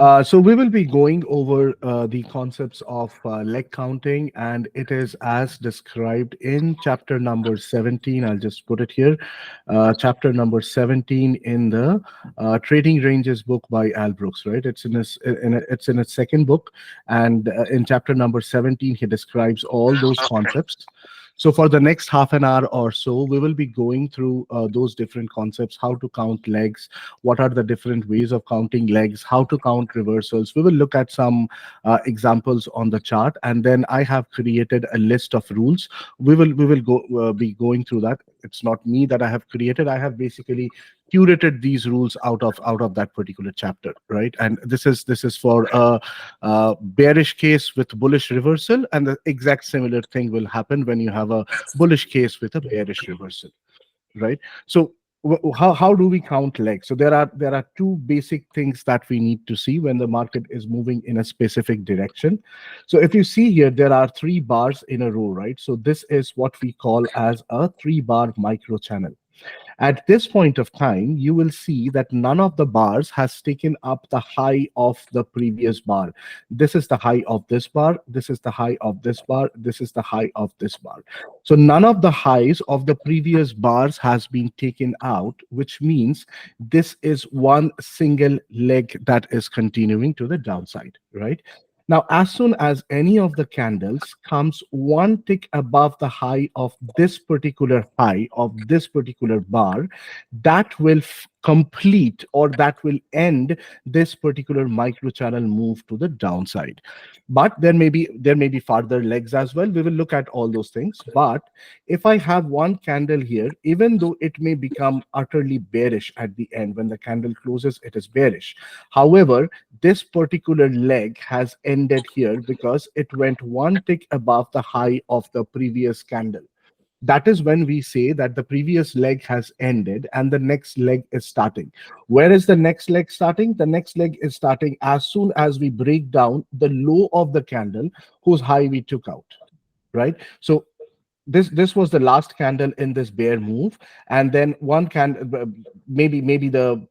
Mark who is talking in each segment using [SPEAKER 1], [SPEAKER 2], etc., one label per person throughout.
[SPEAKER 1] So we will be going over the concepts of leg counting, and it is as described in chapter number 17. I'll just put it here, chapter number 17 in the Trading Ranges book by Al Brooks. Right? It's in its second book, and in chapter number 17, he describes all those concepts. So for the next half an hour or so, we will be going through those different concepts: how to count legs, what are the different ways of counting legs, how to count reversals. We will look at some examples on the chart, and then I have created a list of rules. We will be going through that. It's not me that I have created. I have basically curated these rules out of that particular chapter, right? And this is for a bearish case with bullish reversal, and the exact similar thing will happen when you have a bullish case with a bearish reversal, right? So how do we count legs? So there are two basic things that we need to see when the market is moving in a specific direction. So if you see here, there are three bars in a row, right? So this is what we call as a three bar micro channel. At this point of time, you will see that none of the bars has taken up the high of the previous bar. This is the high of this bar. This is the high of this bar. This is the high of this bar. So none of the highs of the previous bars has been taken out, which means this is one single leg that is continuing to the downside, right? Now, as soon as any of the candles comes one tick above the high of this particular high of this particular bar, that will complete, or that will end this particular micro channel move to the downside. But there may be further legs as well. We will look at all those things. But if I have one candle here, even though it may become utterly bearish at the end, when the candle closes, it is bearish. However, this particular leg has ended here because it went one tick above the high of the previous candle. That is when we say that the previous leg has ended and the next leg is starting. Where is the next leg starting? The next leg is starting as soon as we break down the low of the candle whose high we took out, right? So this was the last candle in this bear move, and then one can maybe the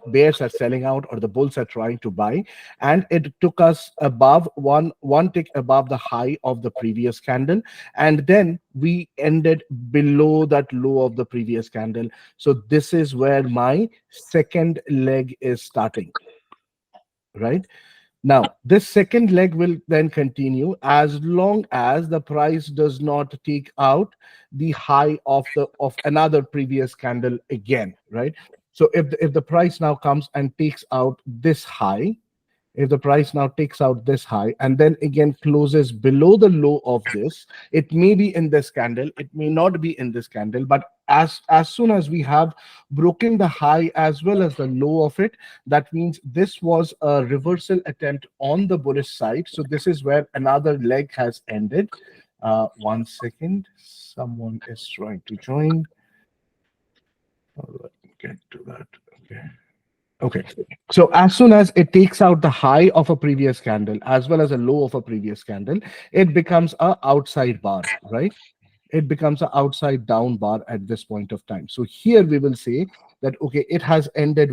[SPEAKER 1] bears are selling out or the bulls are trying to buy, and it took us above one tick above the high of the previous candle, and then we ended below that low of the previous candle. So this is where my second leg is starting, right? Now, this second leg will then continue as long as the price does not take out the high of another previous candle again, right? So if the price now comes and takes out this high, if the price now takes out this high and then again closes below the low of this, it may be in this candle, it may not be in this candle, but as soon as we have broken the high as well as the low of it, that means this was a reversal attempt on the bullish side. So this is where another leg has ended. One second, someone is trying to join. Let me get to that. Okay. Okay. So as soon as it takes out the high of a previous candle as well as a low of a previous candle, it becomes a outside bar, right? It becomes an outside down bar at this point of time. So here we will say that, okay, it has ended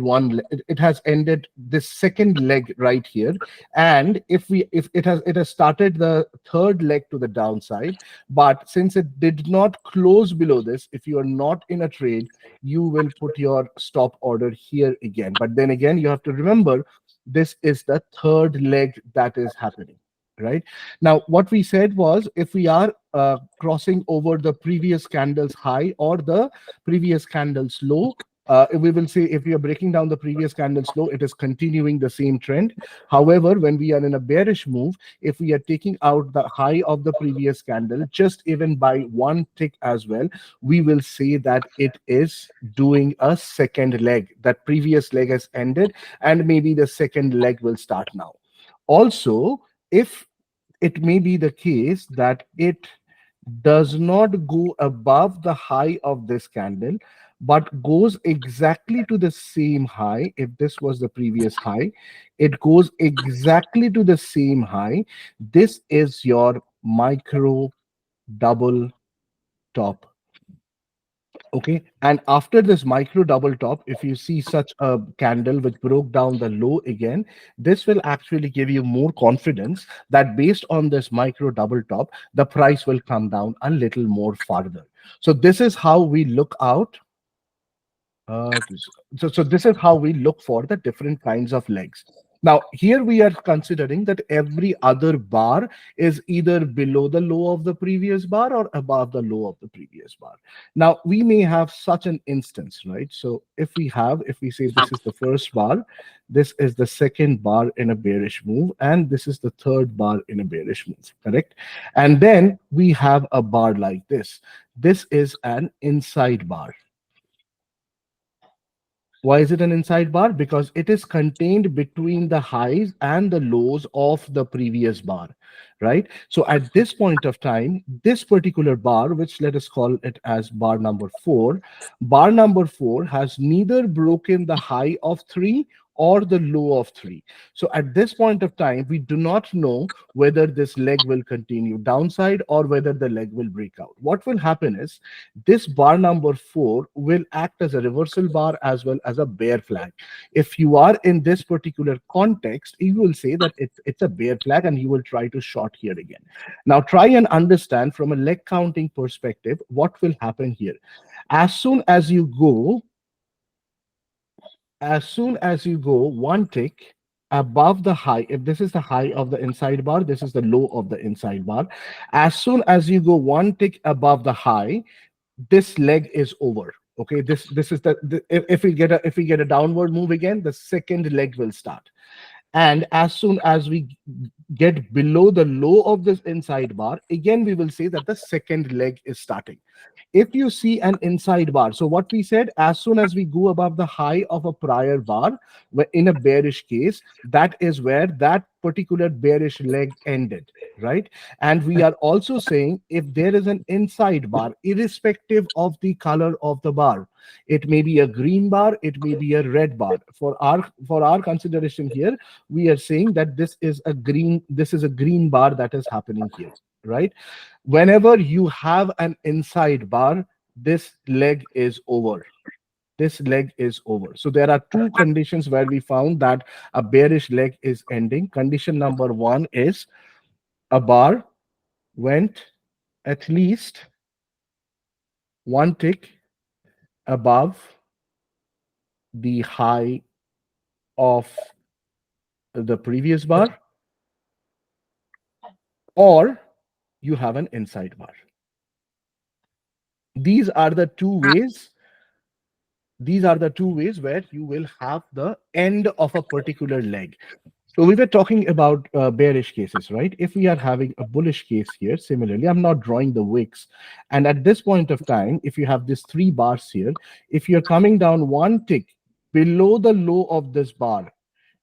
[SPEAKER 1] it has ended this second leg right here. And if it has started the third leg to the downside, but since it did not close below this, if you are not in a trade, you will put your stop order here again. But then again, you have to remember this is the third leg that is happening, right? Now, what we said was, if we are crossing over the previous candle's high or the previous candle's low, we will say if we are breaking down the previous candle's low, it is continuing the same trend. However, when we are in a bearish move, if we are taking out the high of the previous candle, just even by one tick as well, we will say that it is doing a second leg. That previous leg has ended, and maybe the second leg will start now. Also, if it may be the case that it does not go above the high of this candle, but goes exactly to the same high. If this was the previous high, it goes exactly to the same high. This is your micro double top. Okay, and after this micro double top, if you see such a candle which broke down the low again, this will actually give you more confidence that based on this micro double top, the price will come down a little more farther. So this is how we look out. So this is how we look for the different kinds of legs. Now, here we are considering that every other bar is either below the low of the previous bar or above the low of the previous bar. Now, we may have such an instance, right? So if we say this is the first bar, this is the second bar in a bearish move, and this is the third bar in a bearish move, correct? And then we have a bar like this. This is an inside bar. Why is it an inside bar? Because it is contained between the highs and the lows of the previous bar, right? So at this point of time, this particular bar, which let us call it as bar number four has neither broken the high of 3 or the low of 3. So at this point of time, we do not know whether this leg will continue downside or whether the leg will break out. What will happen is this bar number 4 will act as a reversal bar as well as a bear flag. If you are in this particular context, you will say that it's a bear flag and you will try to short here again. Now try and understand from a leg counting perspective what will happen here. As soon as you go one tick above the high, if this is the high of the inside bar, this is the low of the inside bar. As soon as you go one tick above the high, this leg is over. Okay, this is if we get a downward move again, the second leg will start. And as soon as we get below the low of this inside bar, again we will say that the second leg is starting. If you see an inside bar, so what we said, as soon as we go above the high of a prior bar, in a bearish case, that is where that particular bearish leg ended, right? And we are also saying if there is an inside bar, irrespective of the color of the bar, it may be a green bar, it may be a red bar. For our consideration here, we are saying that this is a green bar that is happening here, right? Whenever you have an inside bar, this leg is over. This leg is over. So there are two conditions where we found that a bearish leg is ending. Condition number one is a bar went at least one tick above the high of the previous bar, or you have an inside bar. These are the two ways where you will have the end of a particular leg. So we were talking about bearish cases, right? If we are having a bullish case here, similarly, I'm not drawing the wicks. And at this point of time, if you have these 3 bars here, if you're coming down one tick below the low of this bar,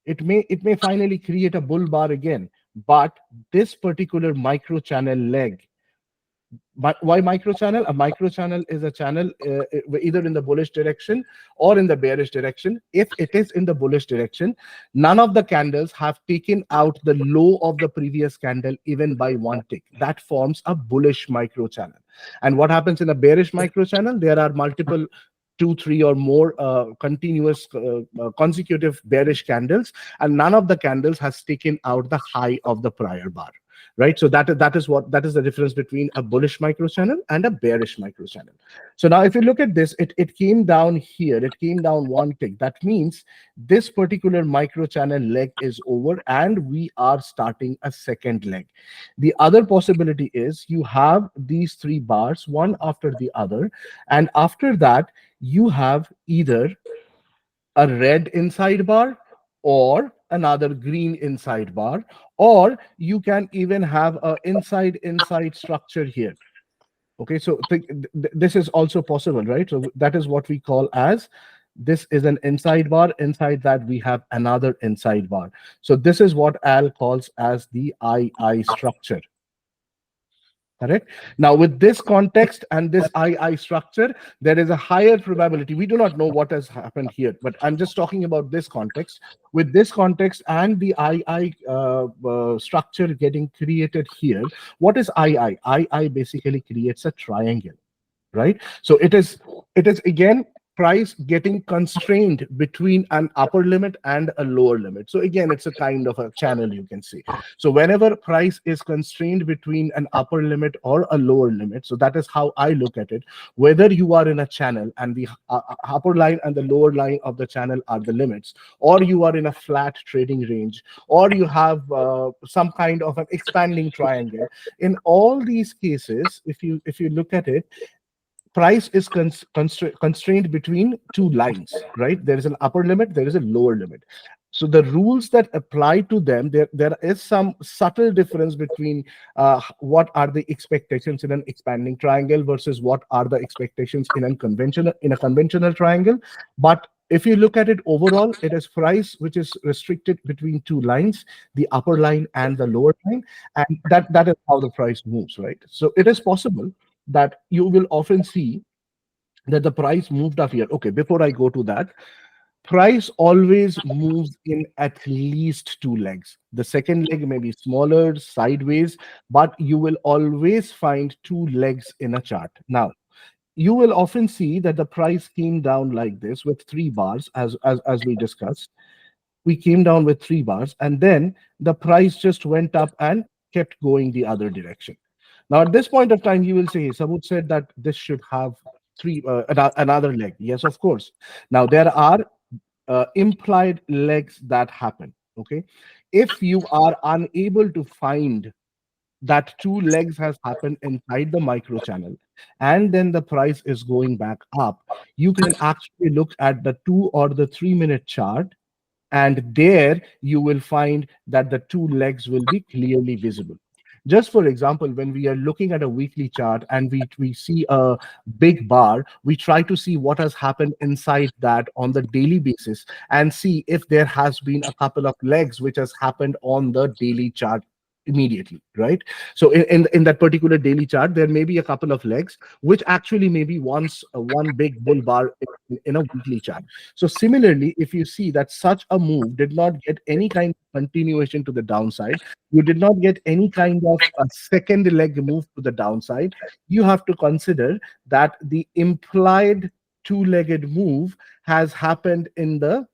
[SPEAKER 1] it may finally create a bull bar again. But this particular micro channel leg, why micro channel? A micro channel is a channel either in the bullish direction or in the bearish direction. If it is in the bullish direction, none of the candles have taken out the low of the previous candle even by one tick. That forms a bullish micro channel. And what happens in a bearish micro channel? There are multiple 2, 3 or more continuous consecutive bearish candles, and none of the candles has taken out the high of the prior bar, right? So that is the difference between a bullish micro channel and a bearish micro channel. So now if you look at this, it came down here, it came down one tick. That means this particular micro channel leg is over and we are starting a second leg. The other possibility is you have these 3 bars one after the other, and after that you have either a red inside bar or another green inside bar, or you can even have a inside structure here. Okay, so this is also possible, right? So that is what we call as, this is an inside bar, inside that we have another inside bar. So this is what Al calls as the II structure. Correct. Now, with this context and this II structure, there is a higher probability. We do not know what has happened here, but I'm just talking about this context. With this context and the II structure getting created here, what is II? II basically creates a triangle. right? So it is again price getting constrained between an upper limit and a lower limit. So again, it's a kind of a channel, you can see. So whenever price is constrained between an upper limit or a lower limit, so that is how I look at it. Whether you are in a channel and the upper line and the lower line of the channel are the limits, or you are in a flat trading range, or you have some kind of an expanding triangle, in all these cases, if you look at it, price is constrained between two lines, right? There is an upper limit, there is a lower limit. So the rules that apply to them, there is some subtle difference between what are the expectations in an expanding triangle versus what are the expectations in a conventional triangle. But if you look at it overall, it is price which is restricted between two lines, the upper line and the lower line, and that is how the price moves, right? So it is possible that you will often see that the price moved up here. Okay, before I go to that, price always moves in at least two legs. The second leg may be smaller, sideways, but you will always find two legs in a chart. Now, you will often see that the price came down like this with three bars, as we discussed. We came down with three bars, and then the price just went up and kept going the other direction. Now, at this point of time, you will say, Sabut said that this should have another leg. Yes, of course. Now, there are implied legs that happen. Okay. If you are unable to find that two legs has happened inside the micro channel, and then the price is going back up, you can actually look at the 2 or the 3 minute chart, and there you will find that the two legs will be clearly visible. Just for example, when we are looking at a weekly chart and we see a big bar, we try to see what has happened inside that on the daily basis and see if there has been a couple of legs which has happened on the daily chart immediately, right? So in that particular daily chart, there may be a couple of legs which actually may be once one big bull bar in a weekly chart. So similarly, if you see that such a move did not get any kind of continuation to the downside, you did not get any kind of a second leg move to the downside, you have to consider that the implied two-legged move has happened in the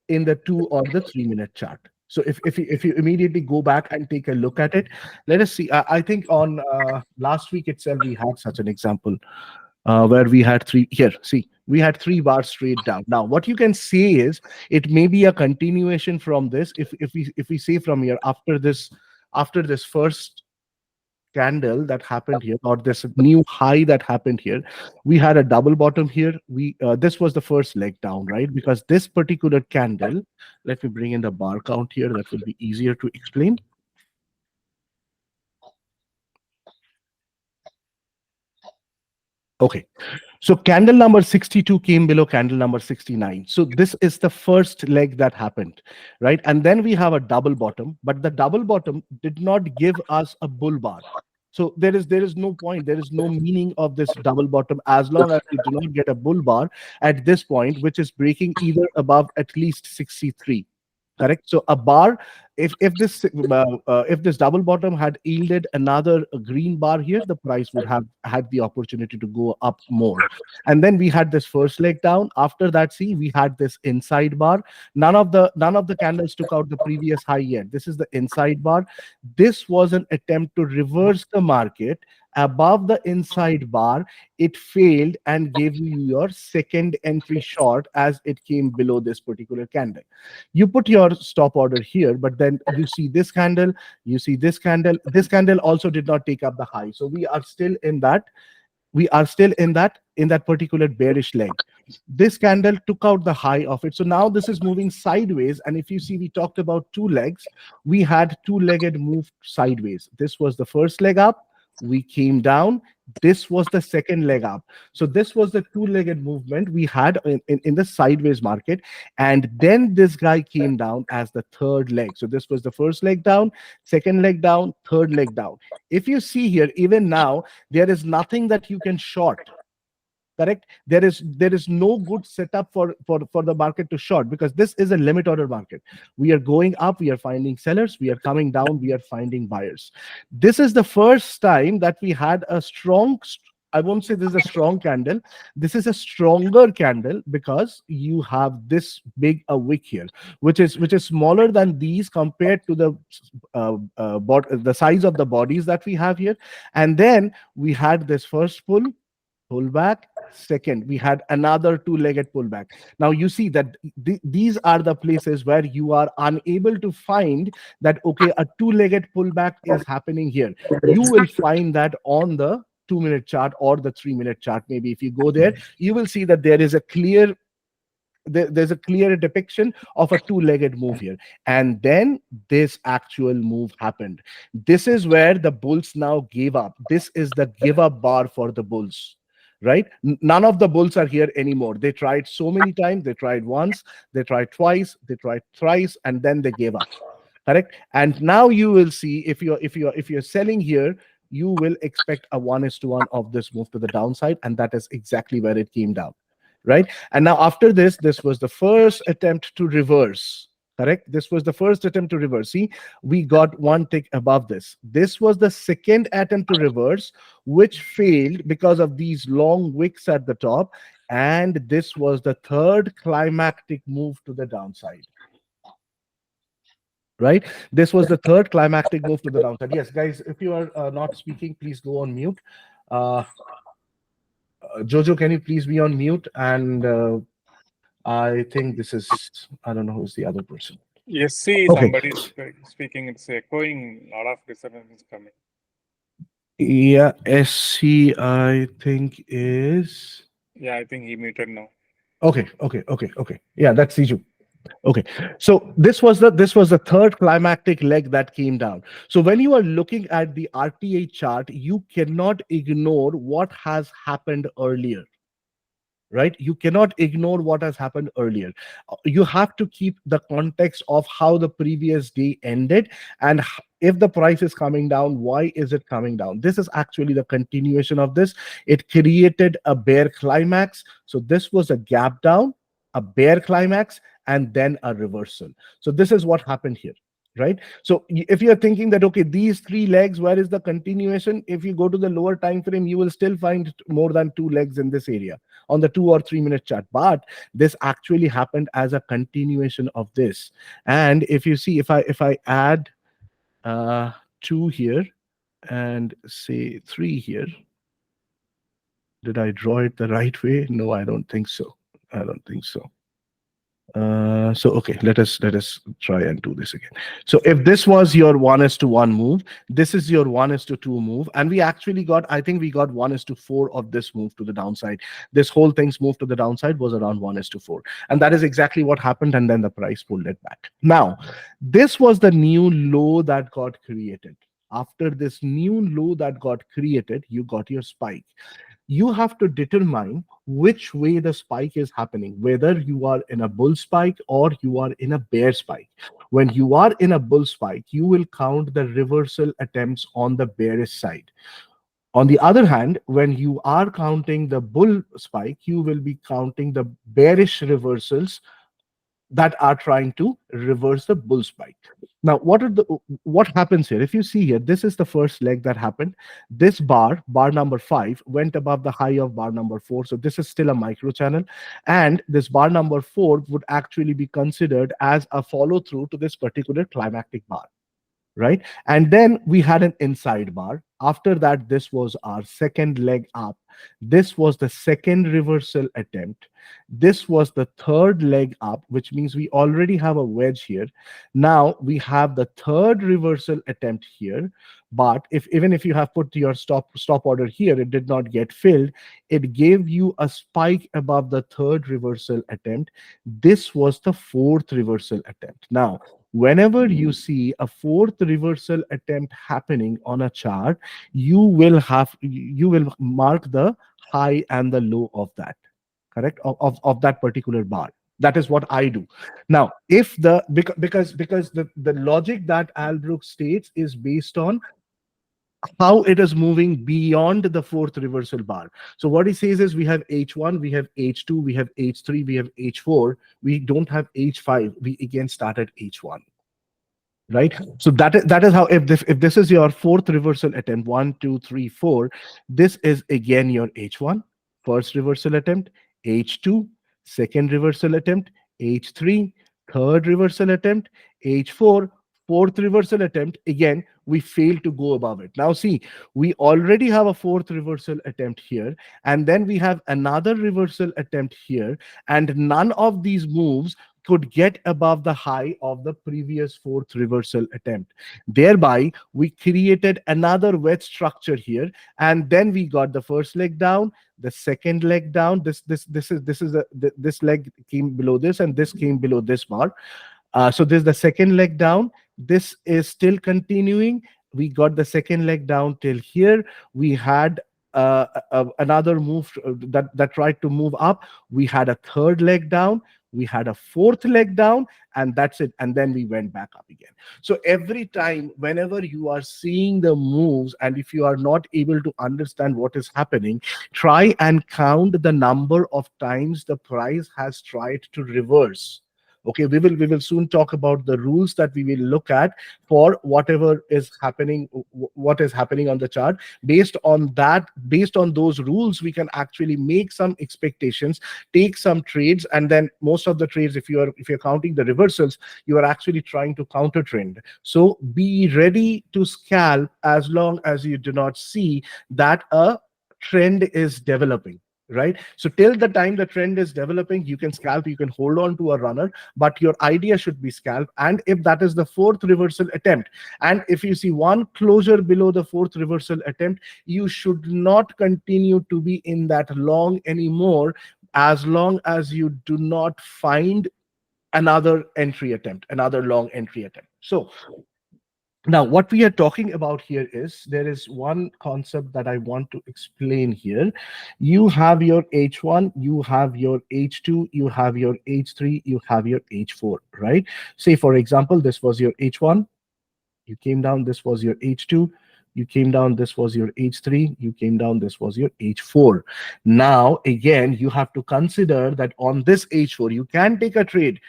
[SPEAKER 1] 2 or the 3 minute chart. So if you immediately go back and take a look at it, let us see. I think on last week itself we had such an example where we had three here. See, we had three bars straight down. Now, what you can say is it may be a continuation from this. If we say from here after this first candle that happened here, or this new high that happened here, we had a double bottom here. We This was the first leg down, right? Because this particular candle, let me bring in the bar count here, that will be easier to explain. Okay, so candle number 62 came below candle number 69. So this is the first leg that happened, right? And then we have a double bottom, but the double bottom did not give us a bull bar. So there is no point, there is no meaning of this double bottom as long as we do not get a bull bar at this point, which is breaking either above at least 63. Correct. So a bar, if this double bottom had yielded another green bar here, the price would have had the opportunity to go up more. And then we had this first leg down. After that, see, we had this inside bar. None of the candles took out the previous high yet. This is the inside bar. This was an attempt to reverse the market above the inside bar. It failed and gave you your second entry short as it came below this particular candle. You put your stop order here, but then you see this candle, you see this candle also did not take up the high. So we are still in that particular bearish leg. This candle took out the high of it, so now this is moving sideways. And if you see, we talked about two legs. We had two-legged move sideways. This was the first leg up, we came down. This was the second leg up. So this was the two-legged movement we had in the sideways market. And then this guy came down as the third leg. So this was the first leg down, second leg down, third leg down. If you see here, even now, there is nothing that you can short. Correct. There is no good setup for the market to short, because this is a limit order market. We are going up, we are finding sellers, we are coming down, we are finding buyers. This is the first time that we had a strong I won't say this is a strong candle. This is a stronger candle because you have this big a wick here, which is smaller than these compared to the the size of the bodies that we have here. And then we had this first pullback. Second, we had another two-legged pullback. Now you see that these are the places where you are unable to find that, okay, a two-legged pullback is happening here. You will find that on the 2 minute chart or the 3 minute chart. Maybe if you go there, you will see that there is a clear there's a clear depiction of a two-legged move here. And then this actual move happened. This is where the bulls now gave up. This is the give up bar for the bulls, right? None of the bulls are here anymore. They tried so many times. They tried once, they tried twice, they tried thrice, and then they gave up. Correct. And now you will see, if you're selling here, you will expect a 1:1 of this move to the downside, and that is exactly where it came down, right? And now after this was the first attempt to reverse. Correct. This was the first attempt to reverse. See, we got one tick above this. This was the second attempt to reverse, which failed because of these long wicks at the top. And this was the third climactic move to the downside, right? This was the third climactic move to the downside. Yes, guys, if you are not speaking, please go on mute. Uh, Jojo, can you please be on mute? And I think this is, I don't know who's the other person.
[SPEAKER 2] Yes, see,
[SPEAKER 1] Okay.
[SPEAKER 2] somebody is speaking. It's echoing. A lot of disturbance coming.
[SPEAKER 1] Yeah, SC, I think is.
[SPEAKER 2] Yeah, I think he muted now.
[SPEAKER 1] Okay. Yeah, that's Siju. Okay, so this was the third climactic leg that came down. So when you are looking at the RTA chart, you cannot ignore what has happened earlier, right? You cannot ignore what has happened earlier. You have to keep the context of how the previous day ended, and if the price is coming down, why is it coming down? This is actually the continuation of this. It created a bear climax. So this was a gap down, a bear climax, and then a reversal. So this is what happened here, right? So if you're thinking that, okay, these three legs, where is the continuation? If you go to the lower time frame, you will still find more than two legs in this area on the 2 or 3 minute chart. But this actually happened as a continuation of this. And if you see, if I add 2 here and say 3 here, did I draw it the right way? No, I don't think so. So okay, let us try and do this again. So if this was your 1:1 move, this is your 1:2 move, and we actually got, I think we got 1:4 of this move to the downside. This whole thing's move to the downside was around 1:4, and that is exactly what happened. And then the price pulled it back. Now, this was the new low that got created. After this new low that got created, you got your spike. You have to determine which way the spike is happening, whether you are in a bull spike or you are in a bear spike. When you are in a bull spike, you will count the reversal attempts on the bearish side. On the other hand, when you are counting the bull spike, you will be counting the bearish reversals that are trying to reverse the bull spike. Now, what happens here? If you see here, this is the first leg that happened. This bar number 5, went above the high of bar number 4. So this is still a micro channel, and this bar number 4 would actually be considered as a follow through to this particular climactic bar, right? And then we had an inside bar. After that, this was our second leg up. This was the second reversal attempt. This was the third leg up, which means we already have a wedge here. Now we have the third reversal attempt here. But even if you have put your stop order here, it did not get filled. It gave you a spike above the third reversal attempt. This was the fourth reversal attempt. Now, whenever you see a fourth reversal attempt happening on a chart, you will mark the high and the low of that, correct, of that particular bar. That is what I do. Now, if the because the logic that Albrook states is based on how it is moving beyond the fourth reversal bar. So what he says is, we have H1, we have H2, we have H3, we have H4. We don't have H5. We again start at H1. right? So that is how, if this is your fourth reversal attempt, 1, 2, 3, 4, this is again your H1, first reversal attempt, H2, second reversal attempt, H3, third reversal attempt, H4, fourth reversal attempt. Again, we fail to go above it. Now see, we already have a fourth reversal attempt here, and then we have another reversal attempt here, and none of these moves could get above the high of the previous fourth reversal attempt. Thereby, we created another wedge structure here, and then we got the first leg down, the second leg down. This leg came below this, and this came below this bar. So this is the second leg down. This is still continuing. We got the second leg down till here. We had another move that tried to move up. We had a third leg down. We had a fourth leg down, and that's it. And then we went back up again. So every time, whenever you are seeing the moves, and if you are not able to understand what is happening, try and count the number of times the price has tried to reverse. Okay, we will soon talk about the rules that we will look at for whatever is happening, what is happening on the chart. Based on that, based on those rules, we can actually make some expectations, take some trades, and then most of the trades, if you're counting the reversals, you are actually trying to counter trend. So be ready to scalp as long as you do not see that a trend is developing, right? So till the time the trend is developing, you can scalp, you can hold on to a runner, but your idea should be scalp. And if that is the fourth reversal attempt, and if you see one closure below the fourth reversal attempt, you should not continue to be in that long anymore, as long as you do not find another entry attempt, another long entry attempt. So now, what we are talking about here is, there is one concept that I want to explain here. You have your H1, you have your H2, you have your H3, you have your H4, right? Say, for example, this was your H1, you came down, this was your H2, you came down, this was your H3, you came down, this was your H4. Now, again, you have to consider that on this H4, you can take a trade.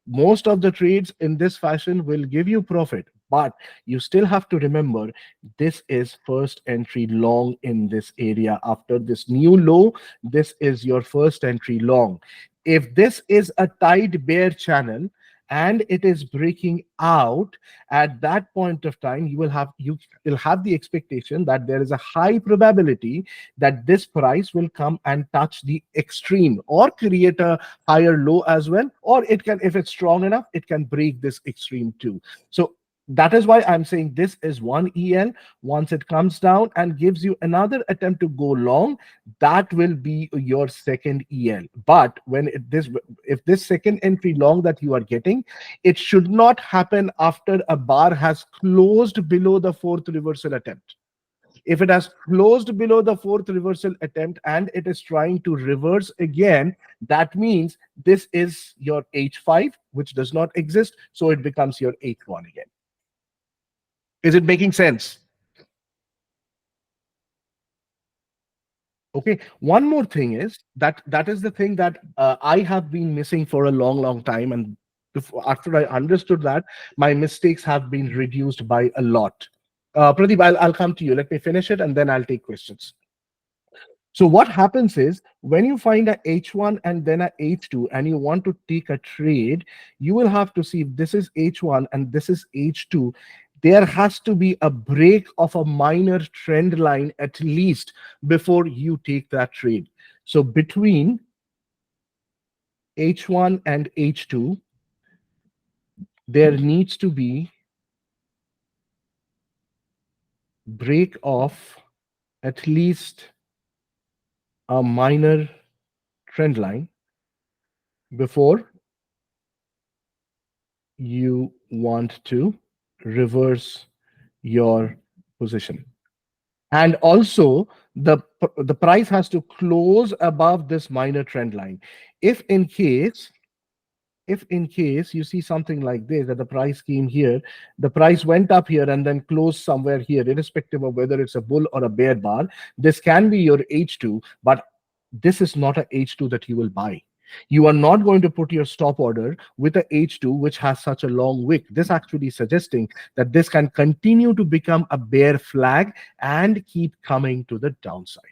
[SPEAKER 1] Most of the trades in this fashion will give you profit, but you still have to remember, this is first entry long in this area. After this new low, this is your first entry long. If this is a tight bear channel and it is breaking out, at that point of time, you will have the expectation that there is a high probability that this price will come and touch the extreme or create a higher low as well, or it can, if it's strong enough, it can break this extreme too. So that is why I'm saying this is one EL. Once it comes down and gives you another attempt to go long, that will be your second EL. But if this second entry long that you are getting, it should not happen after a bar has closed below the fourth reversal attempt. If it has closed below the fourth reversal attempt and it is trying to reverse again, that means this is your H5, which does not exist, so it becomes your H1 again. Is it making sense? Okay. One more thing is that is the thing that I have been missing for a long time, and after I understood that, my mistakes have been reduced by a lot. Pradeep, I'll come to you. Let me finish it, and then I'll take questions. So what happens is, when you find a H1 and then a H2 and you want to take a trade, you will have to see if this is H1 and this is H2. There has to be a break of a minor trend line at least before you take that trade. So between H1 and H2, there needs to be break of at least a minor trend line before you want to reverse your position. And also the price has to close above this minor trend line. If in case you see something like this, that the price came here, the price went up here and then closed somewhere here, irrespective of whether it's a bull or a bear bar, this can be your H2, but this is not a H2 that you will buy. You are not going to put your stop order with a H2 which has such a long wick. This actually suggesting that this can continue to become a bear flag and keep coming to the downside.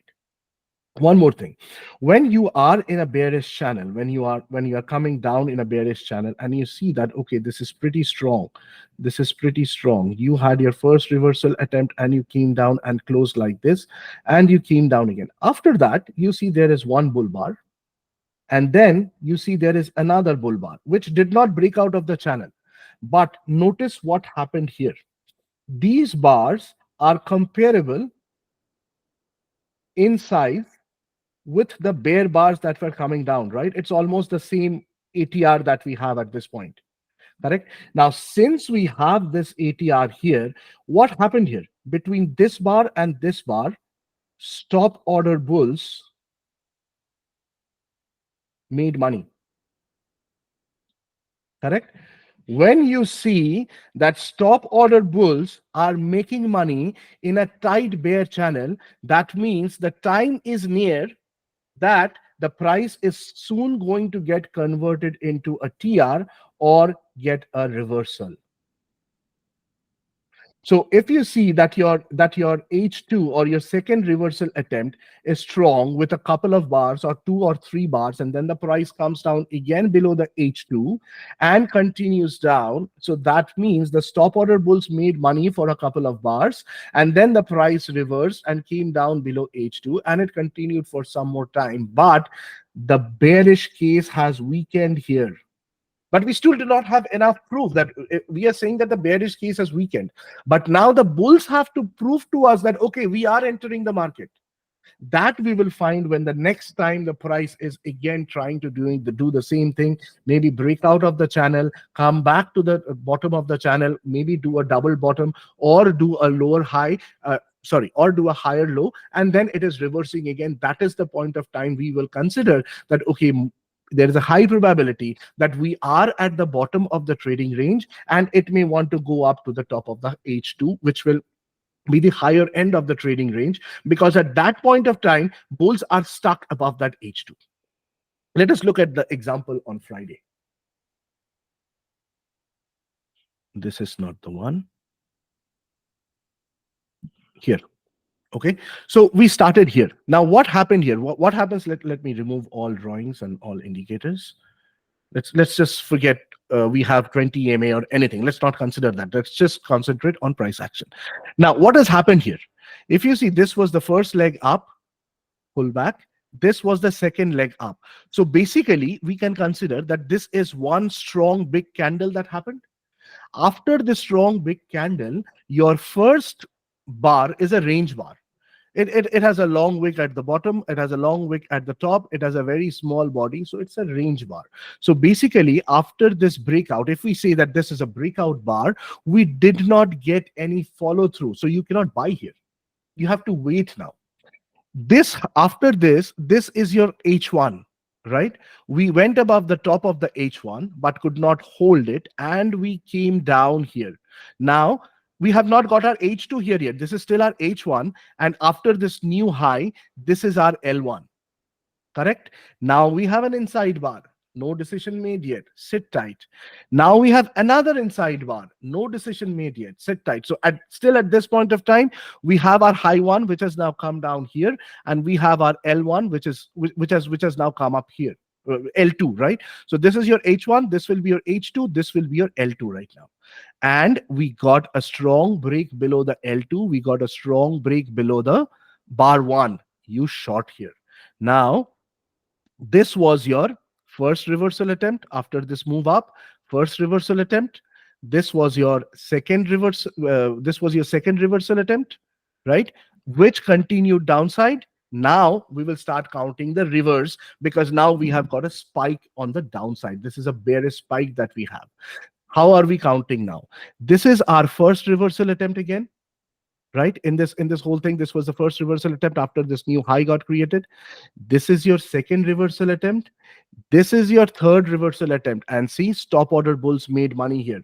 [SPEAKER 1] One more thing, when you are in a bearish channel, when you are coming down in a bearish channel and you see that, okay, this is pretty strong, this is pretty strong, you had your first reversal attempt and you came down and closed like this, and you came down again. After that, you see there is one bull bar, and then you see there is another bull bar which did not break out of the channel. But notice what happened here. These bars are comparable in size with the bear bars that were coming down, right? It's almost the same ATR that we have at this point, correct? Now, since we have this ATR here, what happened here? Between this bar and this bar, stop order bulls made money, correct? When you see that stop order bulls are making money in a tight bear channel, that means the time is near that the price is soon going to get converted into a TR or get a reversal. So if you see that your H2 or your second reversal attempt is strong with a couple of bars or 2 or 3 bars, and then the price comes down again below the H2 and continues down, so that means the stop order bulls made money for a couple of bars, and then the price reversed and came down below H2 and it continued for some more time. But the bearish case has weakened here. But we still do not have enough proof that we are saying that the bearish case has weakened. But now the bulls have to prove to us that, okay, we are entering the market. That we will find when the next time the price is again trying to do the same thing, maybe break out of the channel, come back to the bottom of the channel, maybe do a double bottom or do a lower high, or do a higher low, and then it is reversing again. That is the point of time we will consider that, okay, there is a high probability that we are at the bottom of the trading range and it may want to go up to the top of the H2, which will be the higher end of the trading range, because at that point of time, bulls are stuck above that H2. Let us look at the example on Friday. This is not the one. Here. Okay, so we started here. Now, what happened here? What happens? Let me remove all drawings and all indicators. Let's just forget we have 20 EMA or anything. Let's not consider that. Let's just concentrate on price action. Now, what has happened here? If you see, this was the first leg up, pull back. This was the second leg up. So basically, we can consider that this is one strong big candle that happened. After the strong big candle, your first bar is a range bar. It has a long wick at the bottom, it has a long wick at the top, it has a very small body, so it's a range bar. So basically, after this breakout, if we say that this is a breakout bar, we did not get any follow through, so you cannot buy here. You have to wait now. This, after this is your H1, right? We went above the top of the H1 but could not hold it, and we came down here. Now we have not got our H2 here yet. This is still our H1, and after this new high, this is our L1, correct? Now we have an inside bar, no decision made yet, sit tight. Now we have another inside bar, no decision made yet, sit tight. So still at this point of time, we have our high one, which has now come down here, and we have our L1, which has now come up here, L2, right? So this is your H1, this will be your H2, this will be your L2 right now. And we got a strong break below the L2, we got a strong break below the bar 1. You short here. Now this was your first reversal attempt after this move up, first reversal attempt. This was your second reversal attempt, right, which continued downside. Now we will start counting the reverse, because now we have got a spike on the downside. This is a bearish spike that we have. How are we counting now? This is our first reversal attempt again, right? In this whole thing, this was the first reversal attempt after this new high got created. This is your second reversal attempt. This is your third reversal attempt. And see, stop order bulls made money here.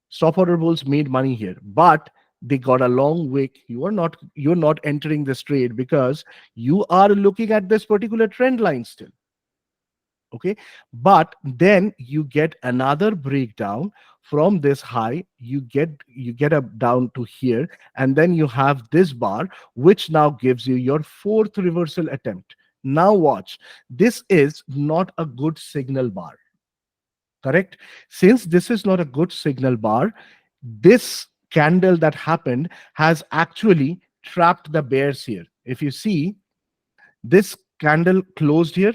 [SPEAKER 1] Stop order bulls made money here, but they got a long wick. You're not entering this trade because you are looking at this particular trend line still. Okay, but then you get another breakdown from this high, you get up down to here, and then you have this bar, which now gives you your fourth reversal attempt. Now watch, this is not a good signal bar, correct? Since this is not a good signal bar, this candle that happened has actually trapped the bears here. If you see, this candle closed here.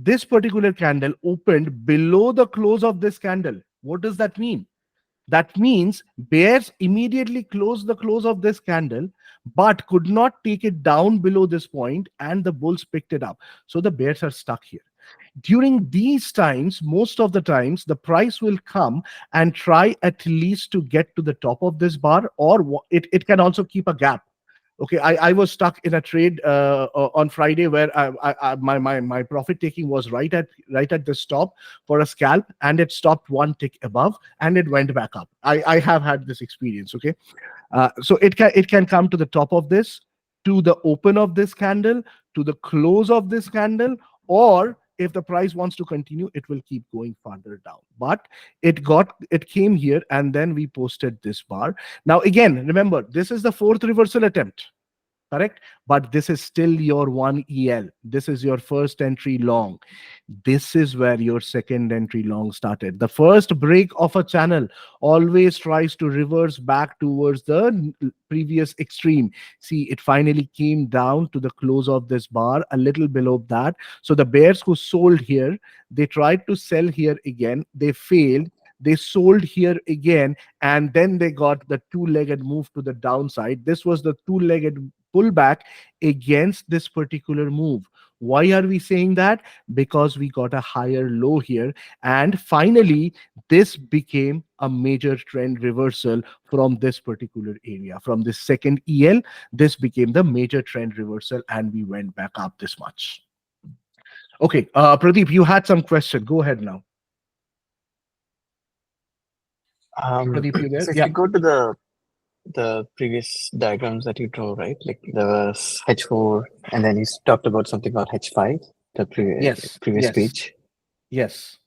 [SPEAKER 1] This particular candle opened below the close of this candle. What does that mean? That means bears immediately closed the close of this candle, but could not take it down below this point, and the bulls picked it up. So the bears are stuck here. During these times, most of the times, the price will come and try at least to get to the top of this bar, or it can also keep a gap. Okay, I was stuck in a trade on Friday where my profit taking was right at the stop for a scalp, and it stopped one tick above and it went back up. I have had this experience. Okay, so it can come to the top of this, to the open of this candle, to the close of this candle, or if the price wants to continue, it will keep going further down. But it came here, and then we posted this bar. Now again, remember, this is the fourth reversal attempt, correct? But this is still your 1 EL. This is your first entry long. This is where your second entry long started. The first break of a channel always tries to reverse back towards the previous extreme. See, it finally came down to the close of this bar, a little below that. So the bears who sold here, they tried to sell here again. They failed. They sold here again, and then they got the two-legged move to the downside. This was the two-legged pullback against this particular move. Why are we saying that? Because we got a higher low here, and finally this became a major trend reversal from this particular area. From this second EL, this became the major trend reversal, and we went back up this much. Okay, Pradeep, you had some question. Go ahead now. Pradeep, you there?
[SPEAKER 3] So if
[SPEAKER 1] Yeah.
[SPEAKER 3] you go to the previous diagrams that you draw, right? Like there was H4, and then you talked about something called H5, the
[SPEAKER 1] Yes.
[SPEAKER 3] previous
[SPEAKER 1] Yes.
[SPEAKER 3] page.
[SPEAKER 1] Yes.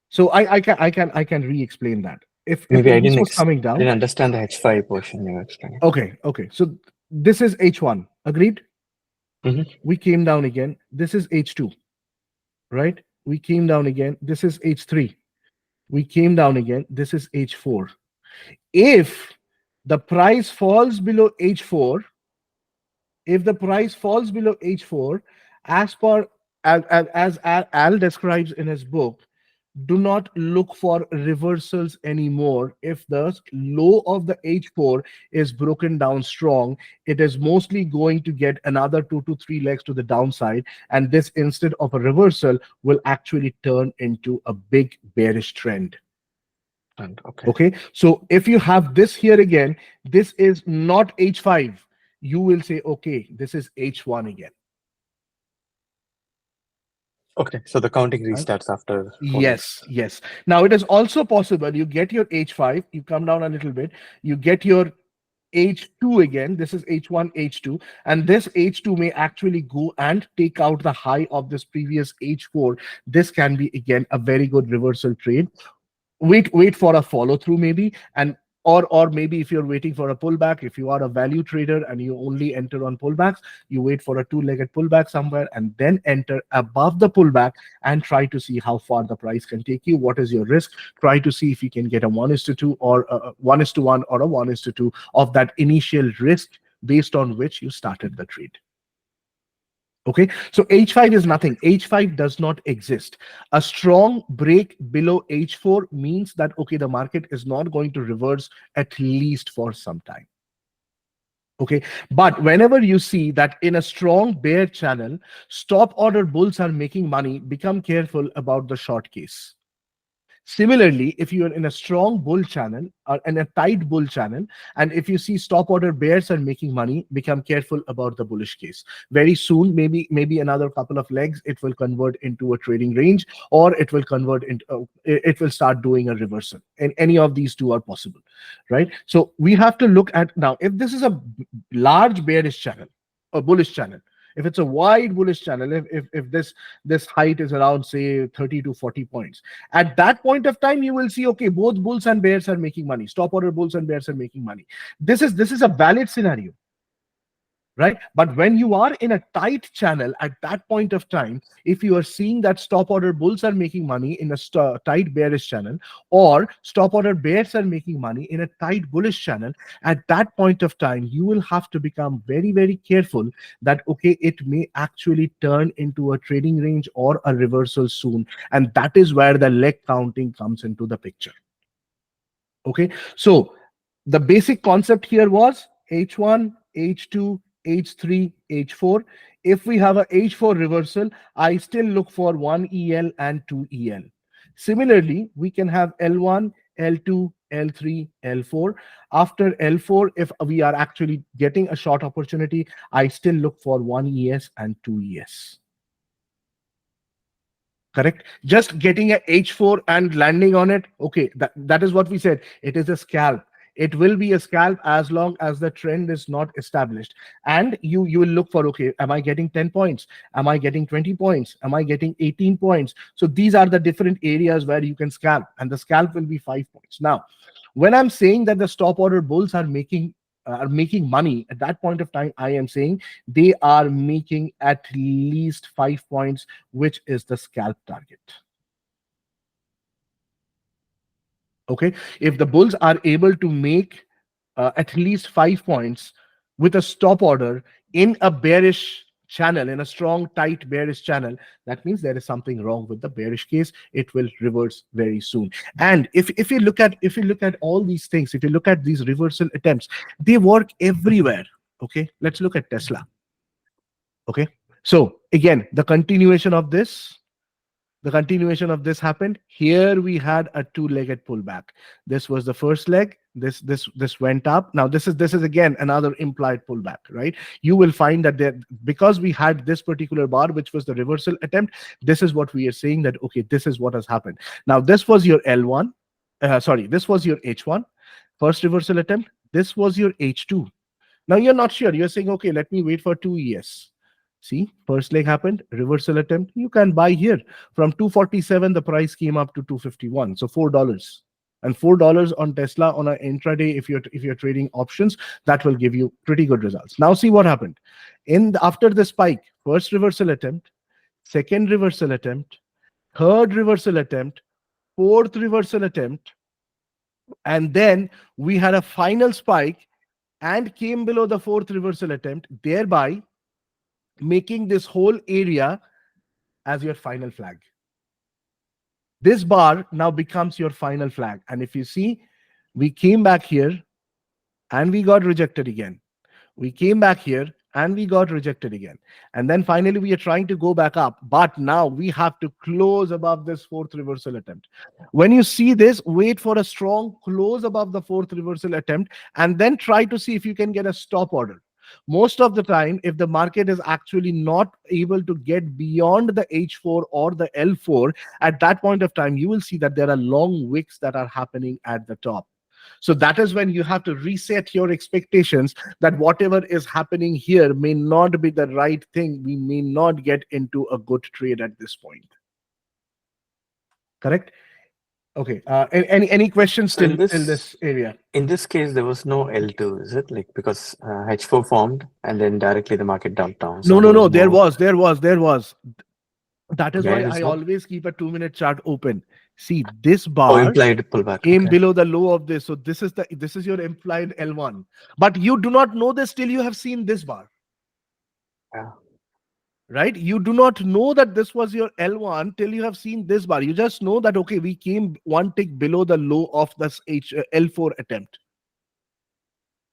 [SPEAKER 1] So I can re-explain that. If
[SPEAKER 3] Maybe I
[SPEAKER 1] this
[SPEAKER 3] didn't
[SPEAKER 1] was coming
[SPEAKER 3] I
[SPEAKER 1] down.
[SPEAKER 3] didn't understand the H5 portion you were explaining.
[SPEAKER 1] Okay. So this is H1. Agreed?
[SPEAKER 3] Mhm.
[SPEAKER 1] We came down again. This is H2, right? We came down again. This is H3. We came down again. This is H4. If the price falls below H4, if the price falls below H4, as per as Al describes in his book, do not look for reversals anymore. If the low of the H4 is broken down strong, it is mostly going to get another 2 to 3 legs to the downside, and this, instead of a reversal, will actually turn into a big bearish trend.
[SPEAKER 3] And okay.
[SPEAKER 1] Okay, so if you have this here again, this is not H5. You will say, okay, this is H1 again.
[SPEAKER 3] Okay, so the counting
[SPEAKER 1] Right?
[SPEAKER 3] restarts after 4
[SPEAKER 1] Yes, yes. Now it is also possible you get your H5, you come down a little bit, you get your H2 again. This is H1, H2, and this H2 may actually go and take out the high of this previous H4. This can be again a very good reversal trade. Wait for a follow through maybe, and or maybe if you're waiting for a pullback, if you are a value trader and you only enter on pullbacks, you wait for a two-legged pullback somewhere and then enter above the pullback and try to see how far the price can take you. What is your risk? Try to see if you can get a 1:2 or a 1:1 or a 1:2 of that initial risk based on which you started the trade. Okay, so H5 is nothing. H5 does not exist. A strong break below H4 means that, okay, the market is not going to reverse at least for some time. Okay, but whenever you see that in a strong bear channel, stop order bulls are making money, become careful about the short case. Similarly, if you are in a strong bull channel or in a tight bull channel, and if you see stop order bears are making money, become careful about the bullish case. Very soon, maybe another couple of legs, it will convert into a trading range, or it will convert into it will start doing a reversal. And any of these two are possible, right? So we have to look at now if this is a large bearish channel, a bullish channel. If it's a wide bullish channel, if this height is around say 30 to 40 points, at that point of time you will see, okay, both bulls and bears are making money. Stop order bulls and bears are making money. This is a valid scenario, right? But when you are in a tight channel at that point of time, if you are seeing that stop order bulls are making money in a tight bearish channel, or stop order bears are making money in a tight bullish channel, at that point of time you will have to become very, very careful that, okay, it may actually turn into a trading range or a reversal soon, and that is where the leg counting comes into the picture. Okay, so the basic concept here was H1, H2, H3, H4. If we have a H4 reversal, I still look for 1 EL and 2 EL. Similarly, we can have L1, L2, L3, L4. After L4, if we are actually getting a short opportunity, I still look for 1 ES and 2 ES. Correct? Just getting a H4 and landing on it, okay, that is what we said. It is a scalp. It will be a scalp as long as the trend is not established. And you will look for, okay, am I getting 10 points? Am I getting 20 points? Am I getting 18 points? So these are the different areas where you can scalp, and the scalp will be 5 points. Now, when I'm saying that the stop order bulls are making money, at that point of time, I am saying they are making at least 5 points, which is the scalp target. Okay, if the bulls are able to make at least 5 points with a stop order in a bearish channel, in a strong tight bearish channel, that means there is something wrong with the bearish case. It will reverse very soon. And if you look at all these things, if you look at these reversal attempts, they work everywhere. Okay, let's look at Tesla. Okay, so again, the continuation of this happened here. We had a two-legged pullback. This was the first leg. This went up. Now this is again another implied pullback, right? You will find that there, because we had this particular bar, which was the reversal attempt, this is what we are saying, that okay, this is what has happened. Now this was your L1, this was your H1, first reversal attempt. This was your H2. Now you're not sure. You're saying, okay, let me wait for 2 ES. See, first leg happened, reversal attempt. You can buy here from 247. The price came up to 251, so $4. And $4 on Tesla on an intraday, if you're trading options, that will give you pretty good results. Now see what happened after the spike. First reversal attempt, second reversal attempt, third reversal attempt, fourth reversal attempt, and then we had a final spike and came below the fourth reversal attempt, thereby making this whole area as your final flag. This bar now becomes your final flag. And if you see, we came back here and we got rejected again. We came back here and we got rejected again. And then finally, we are trying to go back up. But now we have to close above this fourth reversal attempt. When you see this, wait for a strong close above the fourth reversal attempt, and then try to see if you can get a stop order. Most of the time, if the market is actually not able to get beyond the H4 or the L4, at that point of time, you will see that there are long wicks that are happening at the top. So that is when you have to reset your expectations that whatever is happening here may not be the right thing. We may not get into a good trade at this point. Correct? Okay. Any questions
[SPEAKER 3] So
[SPEAKER 1] in this area?
[SPEAKER 3] In this case, there was no L2, is it? Like, because H4 formed and then directly the market dumped down. So
[SPEAKER 1] No. There was. That is
[SPEAKER 3] Where
[SPEAKER 1] why
[SPEAKER 3] is
[SPEAKER 1] I
[SPEAKER 3] that?
[SPEAKER 1] always keep a 2-minute chart open. See, this bar
[SPEAKER 3] implied pullback.
[SPEAKER 1] came
[SPEAKER 3] Okay.
[SPEAKER 1] below the low of this. So this is your implied L1. But you do not know this till you have seen this bar.
[SPEAKER 3] Yeah.
[SPEAKER 1] Right? You do not know that this was your L1 till you have seen this bar. You just know that, okay, we came one tick below the low of this L4 attempt.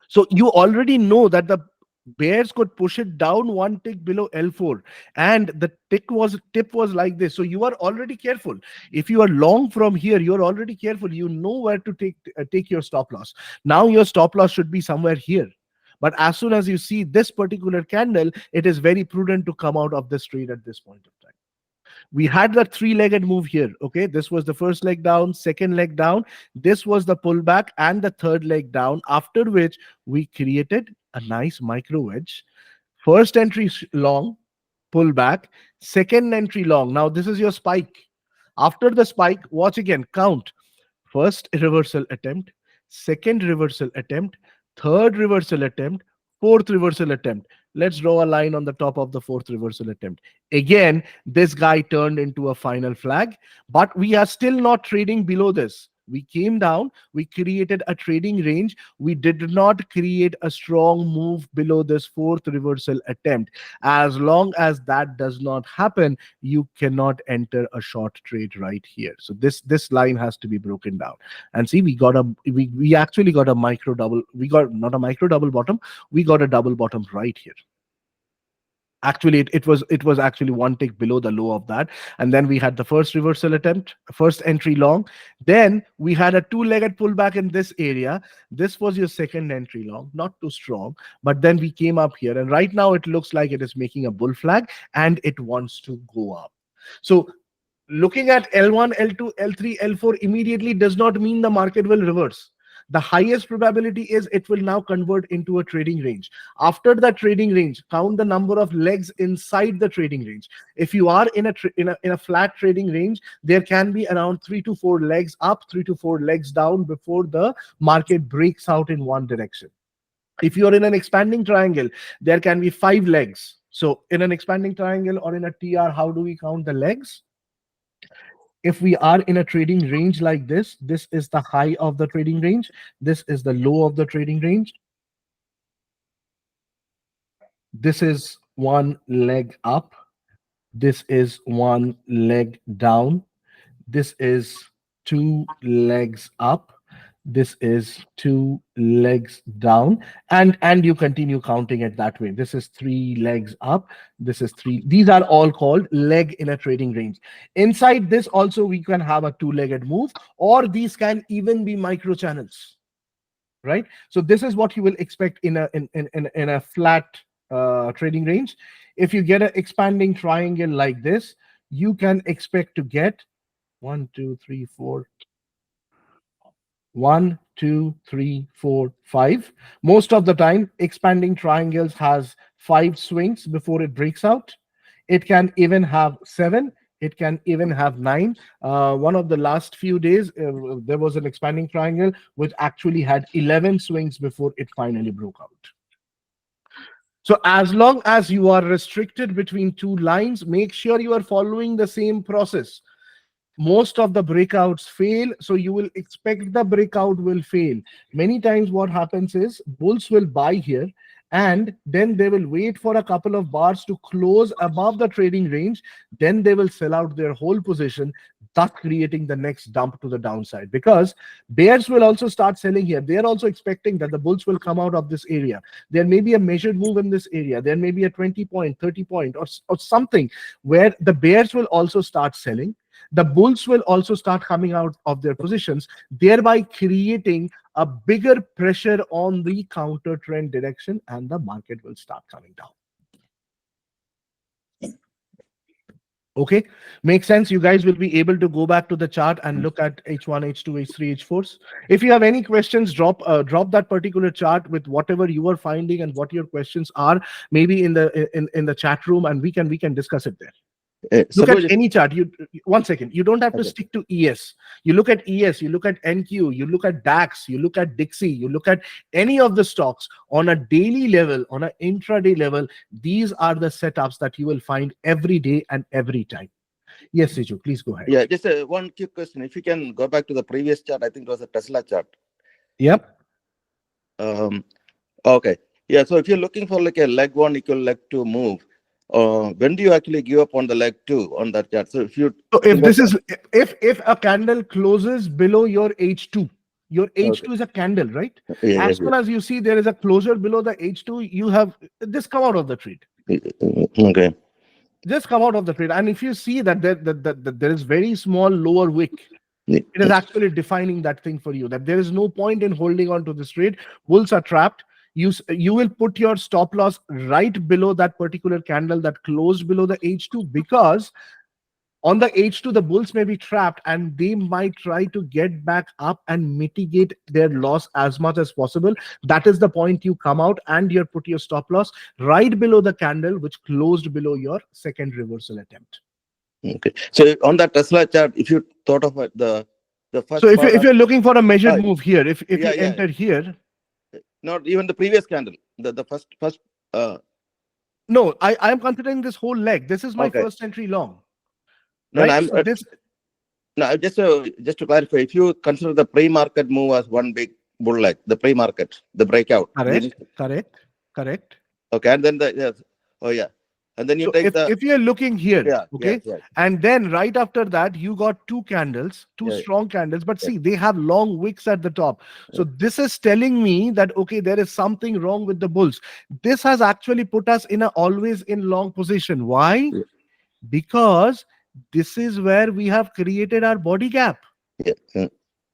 [SPEAKER 1] So you already know that the bears could push it down one tick below L4, and the tip was like this. So you are already careful. If you are long from here, you are already careful. You know where to take your stop loss. Now your stop loss should be somewhere here. But as soon as you see this particular candle, it is very prudent to come out of this trade at this point of time. We had the three-legged move here. Okay, this was the first leg down, second leg down. This was the pullback and the third leg down, after which we created a nice micro wedge, First entry long, pull back. Second entry long. Now this is your spike. After the spike, watch again, count. First reversal attempt, second reversal attempt, third reversal attempt, fourth reversal attempt. Let's draw a line on the top of the fourth reversal attempt. Again, this guy turned into a final flag, but we are still not trading below this. We came down, we created a trading range. We did not create a strong move below this fourth reversal attempt. As long as that does not happen, you cannot enter a short trade right here. So this line has to be broken down. And see, we actually got a micro double. We got not a micro double bottom. We got a double bottom right here. Actually, it was actually one tick below the low of that. And then we had the first reversal attempt, first entry long. Then we had a two-legged pullback in this area. This was your second entry long, not too strong. But then we came up here, and right now it looks like it is making a bull flag and it wants to go up. So looking at L1, L2, L3, L4 immediately does not mean the market will reverse. The highest probability is it will now convert into a trading range. After that trading range, count the number of legs inside the trading range. If you are in a flat trading range, there can be around 3 to 4 legs up, 3 to 4 legs down before the market breaks out in one direction. If you are in an expanding triangle, there can be 5 legs. So in an expanding triangle or in a TR, how do we count the legs? If we are in a trading range like this, this is the high of the trading range. This is the low of the trading range. This is one leg up. This is one leg down. This is 2 legs up. This is 2 legs down, and you continue counting it that way. This is 3 legs up. This is 3. These are all called leg in a trading range. Inside this also we can have a 2-legged move, or these can even be micro channels, right? So this is what you will expect in a flat trading range. If you get an expanding triangle like this, you can expect to get 1, 2, 3, 4. 1, 2, 3, 4, 5. Most of the time, expanding triangles has 5 swings before it breaks out. It can even have 7. It can even have 9. One of the last few days, there was an expanding triangle which actually had 11 swings before it finally broke out. So as long as you are restricted between 2 lines, make sure you are following the same process. Most of the breakouts fail, so you will expect the breakout will fail. Many times what happens is bulls will buy here, and then they will wait for a couple of bars to close above the trading range. Then they will sell out their whole position, thus creating the next dump to the downside. Because bears will also start selling here. They are also expecting that the bulls will come out of this area. There may be a measured move in this area. There may be a 20 point, 30 point, or something where the bears will also start selling. The bulls will also start coming out of their positions, thereby creating a bigger pressure on the counter trend direction, and the market will start coming down. Okay, makes sense. You guys will be able to go back to the chart and look at H1, H2, H3, H4s. If you have any questions, drop that particular chart with whatever you are finding and what your questions are, maybe in the chat room, and we can discuss it there. Look at any chart. One second. You don't have to stick to ES. You look at ES, you look at NQ, you look at DAX, you look at Dixie, you look at any of the stocks on a daily level, on an intraday level. These are the setups that you will find every day and every time. Yes, Siju, please go ahead.
[SPEAKER 4] Yeah, just one quick question. If you can go back to the previous chart, I think it was a Tesla chart.
[SPEAKER 1] Yep.
[SPEAKER 4] Okay. Yeah. So if you're looking for like a leg 1 equal leg 2 move, when do you actually give up on the leg 2 on that chart? So
[SPEAKER 1] if a candle closes below your H2, your H2 is a candle, right?
[SPEAKER 4] Yeah,
[SPEAKER 1] as soon as you see there is a closure below the H2, you have just come out of the trade.
[SPEAKER 4] Okay.
[SPEAKER 1] Just come out of the trade. And if you see that there is very small lower wick, it is actually defining that thing for you, that there is no point in holding on to this trade. Bulls are trapped. You will put your stop loss right below that particular candle that closed below the H2, because On the H2, the bulls may be trapped and they might try to get back up and mitigate their loss as much as possible. That is the point you come out and you put your stop loss right below the candle which closed below your second reversal attempt.
[SPEAKER 4] Okay. So on that Tesla chart, if you thought of the first
[SPEAKER 1] So if
[SPEAKER 4] part
[SPEAKER 1] you're looking for a measured
[SPEAKER 4] Right.
[SPEAKER 1] move here, if
[SPEAKER 4] Yeah,
[SPEAKER 1] you
[SPEAKER 4] yeah.
[SPEAKER 1] enter here,
[SPEAKER 4] not even the previous candle, the first
[SPEAKER 1] no, I am considering this whole leg. This is my
[SPEAKER 4] Okay.
[SPEAKER 1] first entry long.
[SPEAKER 4] No,
[SPEAKER 1] Right?
[SPEAKER 4] no, I'm
[SPEAKER 1] So this
[SPEAKER 4] no, just to clarify, if you consider the pre-market move as one big bull leg, the pre-market, the breakout.
[SPEAKER 1] correct.
[SPEAKER 4] Okay, and then the yes, oh yeah, and then you
[SPEAKER 1] So
[SPEAKER 4] take
[SPEAKER 1] if you're looking here,
[SPEAKER 4] yeah,
[SPEAKER 1] okay,
[SPEAKER 4] yeah,
[SPEAKER 1] and then right after that, you got two candles, two
[SPEAKER 4] Yeah.
[SPEAKER 1] strong candles, but
[SPEAKER 4] Yeah.
[SPEAKER 1] see, they have long wicks at the top. So this is telling me that, okay, there is something wrong with the bulls. This has actually put us in a always in long position. Why?
[SPEAKER 4] Yeah.
[SPEAKER 1] Because this is where we have created our body gap.
[SPEAKER 4] yeah,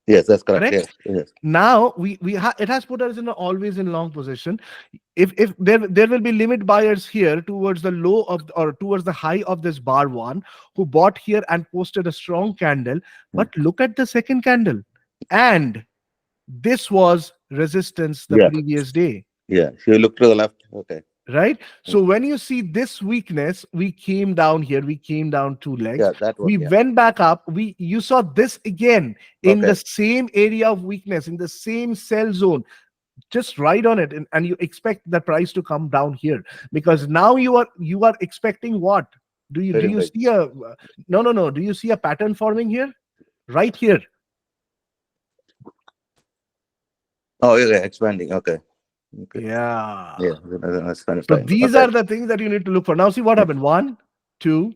[SPEAKER 4] yes, that's correct.
[SPEAKER 1] Correct?
[SPEAKER 4] Yes.
[SPEAKER 1] Now it has put us in an always in long position. If there will be limit buyers here towards the low of or towards the high of this bar one who bought here and posted a strong candle, but look at the second candle, and this was resistance the
[SPEAKER 4] Yeah.
[SPEAKER 1] previous day.
[SPEAKER 4] Yeah, so you look to the left. Okay.
[SPEAKER 1] Right? So when you see this weakness, we came down here, we came down two legs,
[SPEAKER 4] Yeah, that one.
[SPEAKER 1] we
[SPEAKER 4] Yeah.
[SPEAKER 1] went back up, you saw this again in
[SPEAKER 4] Okay.
[SPEAKER 1] the same area of weakness, in the same sell zone. Just ride on it, and you expect the price to come down here, because now you are expecting what? Do you
[SPEAKER 4] Trading range.
[SPEAKER 1] see a no, do you see a pattern forming here? Right here.
[SPEAKER 4] Oh, yeah, expanding. Okay. Okay.
[SPEAKER 1] Yeah.
[SPEAKER 4] Yeah, that's kind of
[SPEAKER 1] So
[SPEAKER 4] fine.
[SPEAKER 1] these
[SPEAKER 4] Okay.
[SPEAKER 1] are the things that you need to look for. Now see what happened. 1, 2,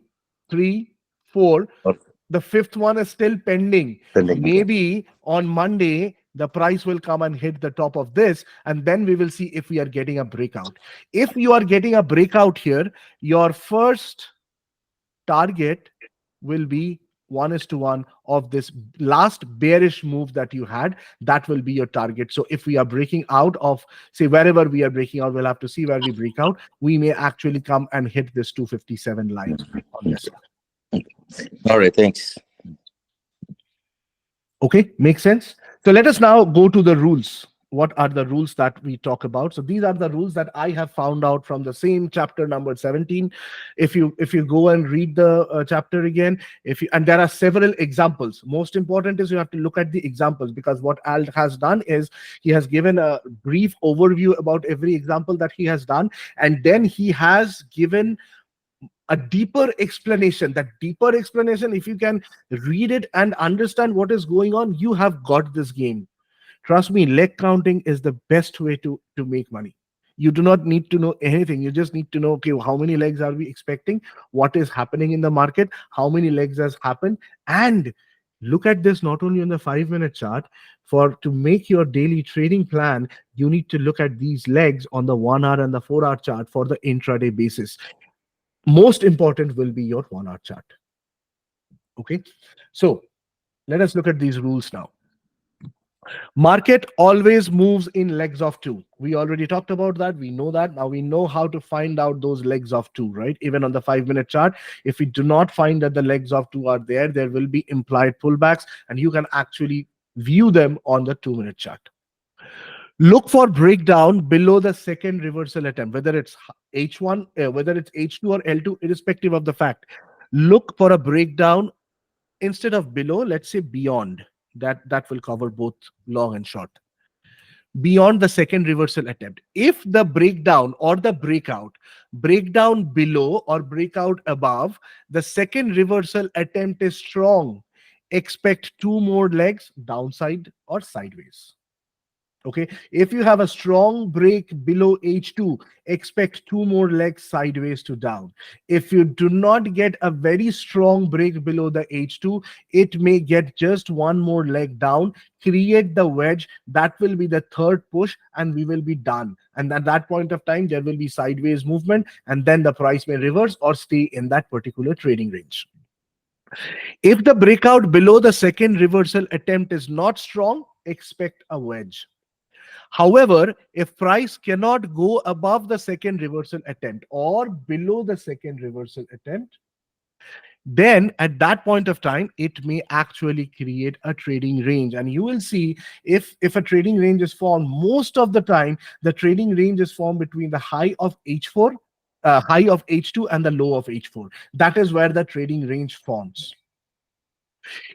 [SPEAKER 1] 3, 4.
[SPEAKER 4] Okay.
[SPEAKER 1] The fifth one is still pending.
[SPEAKER 4] Pending, okay.
[SPEAKER 1] Maybe on Monday, the price will come and hit the top of this, and then we will see if we are getting a breakout. If you are getting a breakout here, your first target will be 1:1 of this last bearish move that you had. That will be your target. So if we are breaking out of, say, wherever we are breaking out, we'll have to see where we break out. We may actually come and hit this 257 line on this.
[SPEAKER 4] All right, thanks.
[SPEAKER 1] Okay, makes sense. So let us now go to the rules. What are the rules that we talk about? So these are the rules that I have found out from the same chapter number 17. If you go and read the chapter again, and there are several examples. Most important is you have to look at the examples, because what Al has done is he has given a brief overview about every example that he has done, and then he has given a deeper explanation. That deeper explanation, if you can read it and understand what is going on, you have got this game. Trust me, leg counting is the best way to make money. You do not need to know anything. You just need to know, okay, how many legs are we expecting? What is happening in the market? How many legs has happened? And look at this not only on the 5-minute chart. To make your daily trading plan, you need to look at these legs on the 1 hour and the 4 hour chart for the intraday basis. Most important will be your 1 hour chart. Okay, so let us look at these rules now. Market always moves in legs of 2. We already talked about that. We know that. Now we know how to find out those legs of 2, right? Even on the 5-minute chart, if we do not find that the legs of 2 are there, there will be implied pullbacks, and you can actually view them on the 2-minute chart. Look for breakdown below the second reversal attempt, whether it's H1, whether it's H2 or L2, irrespective of the fact. Look for a breakdown instead of below, let's say beyond. That will cover both long and short. Beyond the second reversal attempt. If the breakdown or the breakdown below or breakout above the second reversal attempt is strong, expect 2 more legs downside or sideways. Okay, if you have a strong break below H2, expect 2 more legs sideways to down. If you do not get a very strong break below the H2, it may get just 1 more leg down, create the wedge. That will be the third push, and we will be done. And at that point of time, there will be sideways movement, and then the price may reverse or stay in that particular trading range. If the breakout below the second reversal attempt is not strong, expect a wedge. However, if price cannot go above the second reversal attempt or below the second reversal attempt, then at that point of time, it may actually create a trading range. And you will see if a trading range is formed, most of the time, the trading range is formed between the high of H4, high of H2 and the low of H4. That is where the trading range forms.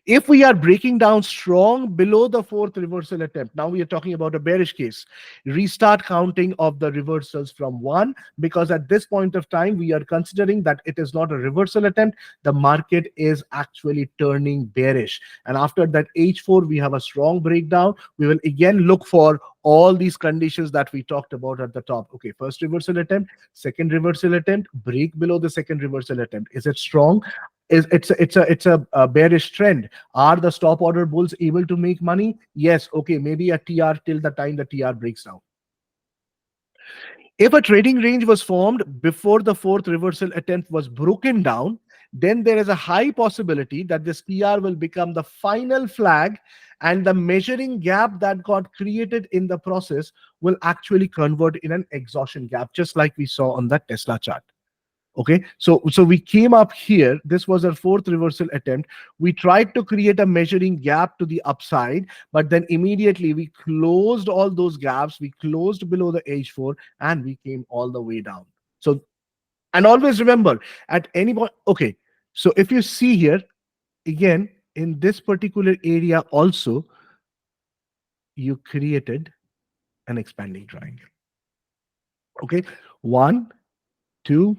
[SPEAKER 1] If we are breaking down strong below the fourth reversal attempt, now we are talking about a bearish case. Restart counting of the reversals from 1, because at this point of time, we are considering that it is not a reversal attempt. The market is actually turning bearish. And after that H4, we have a strong breakdown. We will again look for all these conditions that we talked about at the top. Okay, first reversal attempt, second reversal attempt, break below the second reversal attempt. Is it strong? It's a bearish trend. Are the stop order bulls able to make money? Yes. Okay, maybe a TR till the time the TR breaks down. If a trading range was formed before the fourth reversal attempt was broken down, then there is a high possibility that this TR will become the final flag, and the measuring gap that got created in the process will actually convert in an exhaustion gap, just like we saw on that Tesla chart. Okay, so we came up here. This was our fourth reversal attempt. We tried to create a measuring gap to the upside, but then immediately we closed all those gaps. We closed below the H4 and we came all the way down. So, and always remember at any point, okay, so if you see here, again, in this particular area also, you created an expanding triangle. Okay, 1, 2,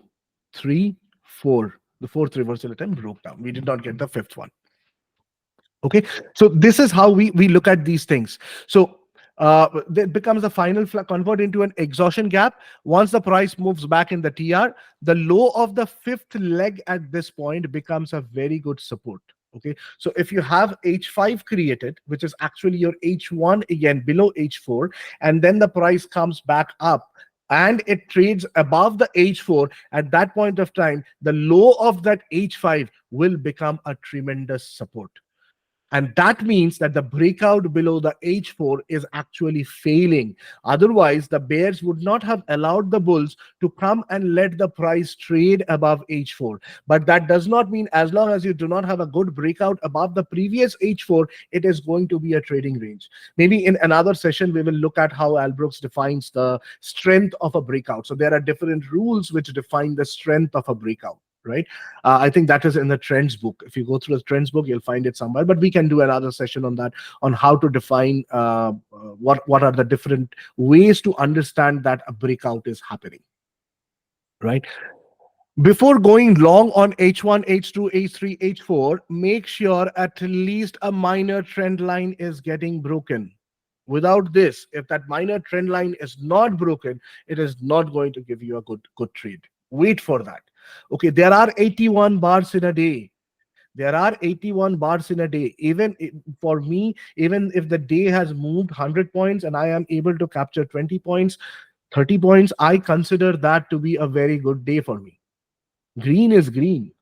[SPEAKER 1] 3, 4. The fourth reversal attempt broke down. We did not get the fifth one. Okay, so this is how we look at these things. So it becomes a final convert into an exhaustion gap. Once the price moves back in the TR, the low of the fifth leg at this point becomes a very good support. Okay, so if you have H5 created, which is actually your H1 again below H4, and then the price comes back up and it trades above the H4, at that point of time, the low of that H5 will become a tremendous support. And that means that the breakout below the H4 is actually failing. Otherwise, the bears would not have allowed the bulls to come and let the price trade above H4. But that does not mean as long as you do not have a good breakout above the previous H4, it is going to be a trading range. Maybe in another session, we will look at how Albrookes defines the strength of a breakout. So there are different rules which define the strength of a breakout. Right, I think that is in the trends book. If you go through the trends book, you'll find it somewhere. But we can do another session on that, on how to define what are the different ways to understand that a breakout is happening. Right. Before going long on H1, H2, H3, H4, make sure at least a minor trend line is getting broken. Without this, if that minor trend line is not broken, it is not going to give you a good trade. Wait for that. Okay, there are 81 bars in a day. There are 81 bars in a day. Even for me, even if the day has moved 100 points and I am able to capture 20 points, 30 points, I consider that to be a very good day for me. Green is green.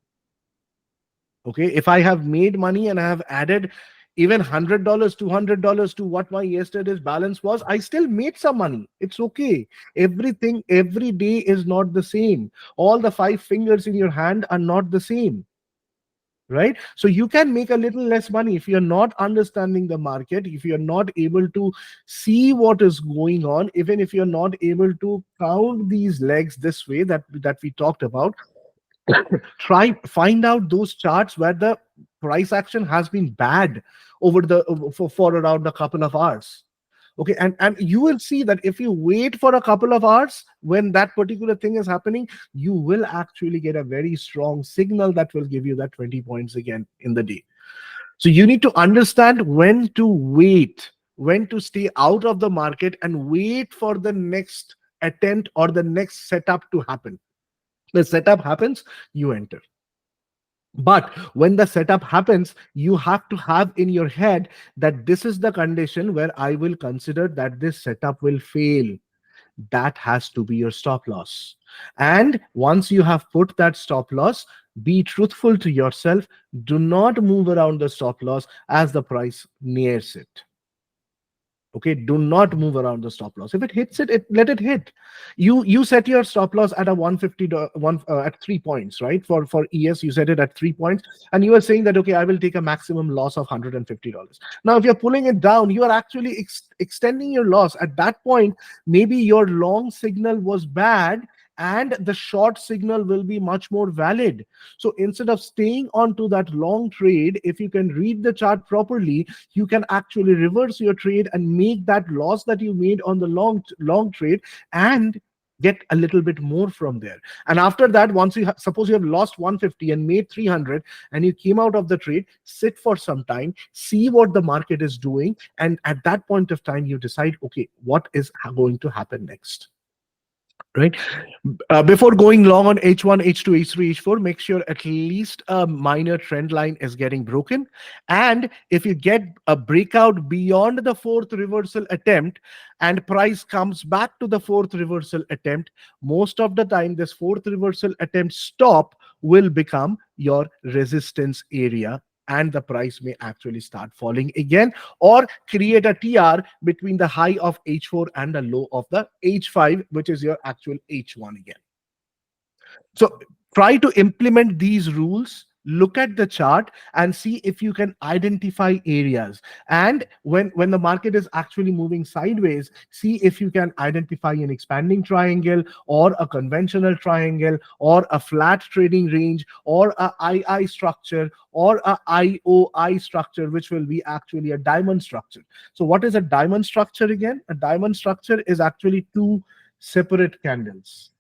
[SPEAKER 1] Okay, if I have made money and I have added even $100, $200 to what my yesterday's balance was, I still made some money. It's okay. Everything, every day is not the same. All the 5 fingers in your hand are not the same. Right? So you can make a little less money if you're not understanding the market, if you're not able to see what is going on, even if you're not able to count these legs this way that we talked about. Find out those charts where the price action has been bad over for around a couple of hours. Okay, and you will see that if you wait for a couple of hours when that particular thing is happening, you will actually get a very strong signal that will give you that 20 points again in the day. So you need to understand when to wait, when to stay out of the market and wait for the next attempt or the next setup to happen. The setup happens, you enter. But when the setup happens, you have to have in your head that this is the condition where I will consider that this setup will fail. That has to be your stop loss. And once you have put that stop loss, be truthful to yourself. Do not move around the stop loss as the price nears it. Okay, do not move around the stop loss. If it hits it, let it hit. You set your stop loss at a 150 at 3 points, right? For ES, you set it at 3 points, and you are saying that, okay, I will take a maximum loss of $150. Now, if you're pulling it down, you are actually extending your loss. At that point, maybe your long signal was bad, and the short signal will be much more valid. So instead of staying onto that long trade, if you can read the chart properly, you can actually reverse your trade and make that loss that you made on the long trade and get a little bit more from there. And after that, once you suppose you have lost 150 and made 300, and you came out of the trade, sit for some time, see what the market is doing, and at that point of time you decide, okay, what is going to happen next, right? Before going long on H1, H2, H3, H4, make sure at least a minor trend line is getting broken. And if you get a breakout beyond the fourth reversal attempt and price comes back to the fourth reversal attempt, most of the time this fourth reversal attempt stop will become your resistance area, and the price may actually start falling again, or create a TR between the high of H4 and the low of the H5, which is your actual H1 again. So try to implement these rules. Look at the chart and see if you can identify areas. And when the market is actually moving sideways, see if you can identify an expanding triangle or a conventional triangle or a flat trading range or a II structure or a IOI structure, which will be actually a diamond structure. So what is a diamond structure again? A diamond structure is actually two separate candles.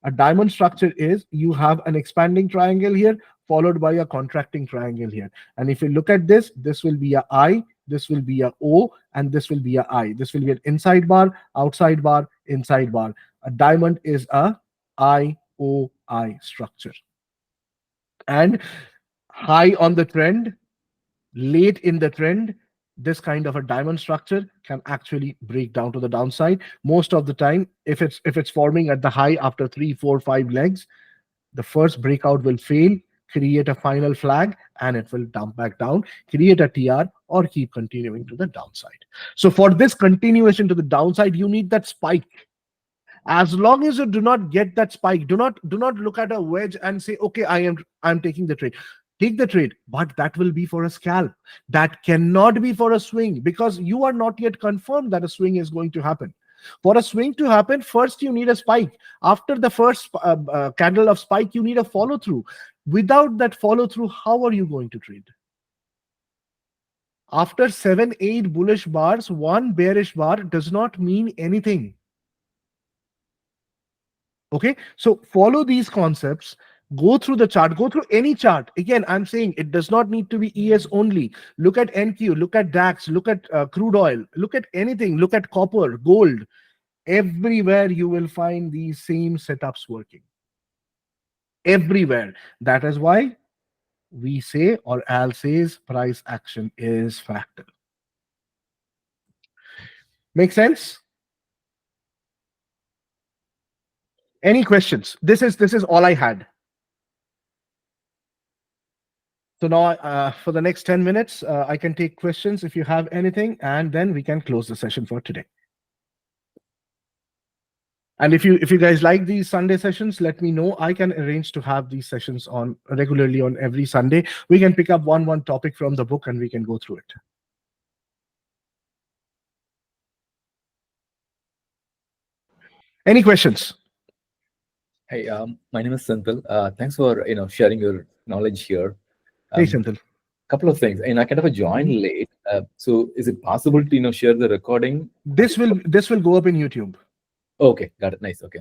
[SPEAKER 1] A diamond structure is you have an expanding triangle here followed by a contracting triangle here. And if you look at this, this will be a I, this will be a O, and this will be a I. This will be an inside bar, outside bar, inside bar. A diamond is a IOI structure. And high on the trend, late in the trend, this kind of a diamond structure can actually break down to the downside. Most of the time, if it's forming at the high after 3, 4, 5 legs, the first breakout will fail, create a final flag, and it will dump back down, create a TR, or keep continuing to the downside. So for this continuation to the downside, you need that spike. As long as you do not get that spike, do not look at a wedge and say, okay, I'm taking the trade. Take the trade, but that will be for a scalp. That cannot be for a swing, because you are not yet confirmed that a swing is going to happen. For a swing to happen, first you need a spike. After the first candle of spike, you need a follow through. Without that follow through, how are you going to trade? After 7, 8 bullish bars, one bearish bar does not mean anything. Okay, so follow these concepts. Go through the chart, go through any chart. Again, I'm saying it does not need to be ES only. Look at NQ, look at DAX, look at crude oil, look at anything, look at copper, gold. Everywhere you will find these same setups working. Everywhere. That is why we say, or Al says, price action is fractal. Make sense? Any questions? This is all I had. So now for the next 10 minutes, I can take questions if you have anything, and then we can close the session for today. And if you guys like these Sunday sessions, let me know. I can arrange to have these sessions on regularly on every Sunday. We can pick up one topic from the book and we can go through it. Any questions?
[SPEAKER 5] Hey, my name is Senthil. Thanks for sharing your knowledge here.
[SPEAKER 1] Hey, Senthil.
[SPEAKER 5] Couple of things, and I kind of joined late. So is it possible to share the recording?
[SPEAKER 1] This will go up in YouTube.
[SPEAKER 5] Okay, got it. Nice. Okay.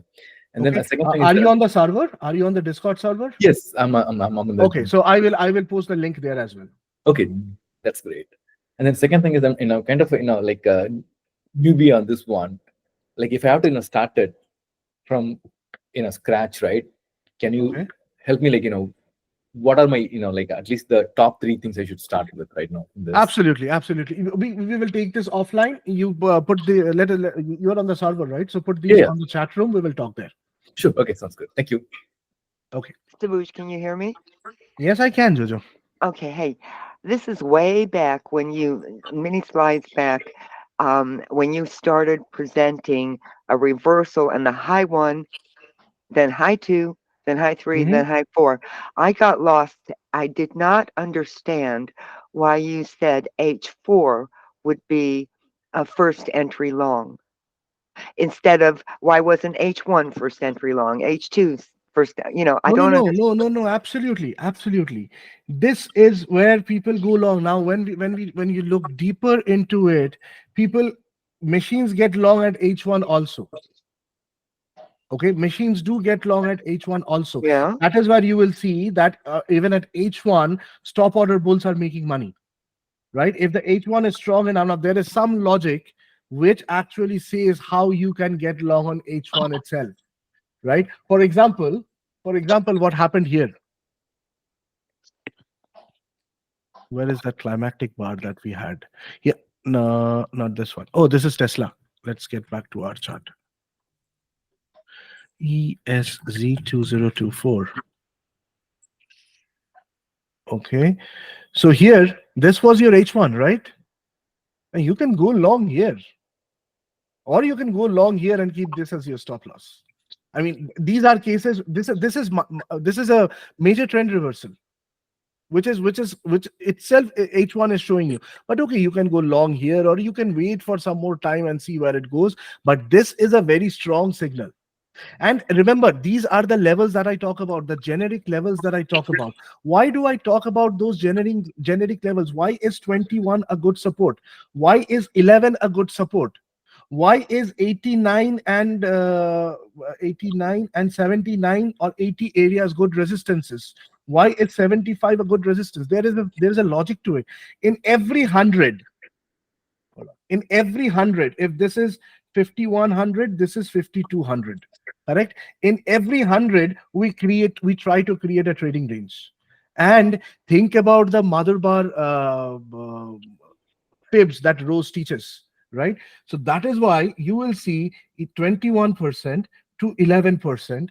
[SPEAKER 5] And then
[SPEAKER 1] Okay.
[SPEAKER 5] the second thing
[SPEAKER 1] Are
[SPEAKER 5] is
[SPEAKER 1] you on the server? Are you on the Discord server?
[SPEAKER 5] Yes, I'm on the.
[SPEAKER 1] Okay, so I will post the link there as well.
[SPEAKER 5] Okay, that's great. And then second thing is I'm kind of like a newbie on this one. Like if I have to start it from scratch, right? Can you help me, like what are my like at least the top 3 things I should start with right now? In this?
[SPEAKER 1] Absolutely. We will take this offline. You put the you're on the server, right? So put these on the chat room. We will talk there.
[SPEAKER 5] Sure. Okay, sounds good. Thank you.
[SPEAKER 1] Okay.
[SPEAKER 6] Tabuj, can you hear me?
[SPEAKER 1] Yes, I can, Jojo.
[SPEAKER 6] Okay, hey, this is way back when many slides back, when you started presenting a reversal and the high one, then high two, then high 3, then high 4. I got lost. I did not understand why you said H4 would be a first entry long instead of why wasn't H1 first entry long, H2's first, I
[SPEAKER 1] No,
[SPEAKER 6] don't understand.
[SPEAKER 1] no, absolutely, absolutely. This is where people go long. Now, when you look deeper into it, machines get long at H1 also. Okay, machines do get long at H1 also.
[SPEAKER 6] Yeah.
[SPEAKER 1] That is where you will see that even at H1, stop order bulls are making money, right? If the H1 is strong enough, now there is some logic which actually says how you can get long on H1 itself, right? For example, what happened here? Where is that climactic bar that we had? Yeah, no, not this one. Oh, this is Tesla. Let's get back to our chart. ESZ2024. Okay, so here, this was your H1, right? And you can go long here, or you can go long here and keep this as your stop loss. I mean, these are cases. This is a major trend reversal, which itself H1 is showing you. But okay, you can go long here, or you can wait for some more time and see where it goes. But this is a very strong signal. And remember, these are the levels that I talk about, the generic levels that I talk about. Why do I talk about those generic levels? Why is 21 a good support? Why is 11 a good support? Why is 89 and 79 or 80 areas good resistances? Why is 75 a good resistance? There is a logic to it. In every 100, if this is 5100, this is 5200. Correct? In every 100, we try to create a trading range. And think about the mother bar fibs that Rose teaches, right? So that is why you will see 21% to 11%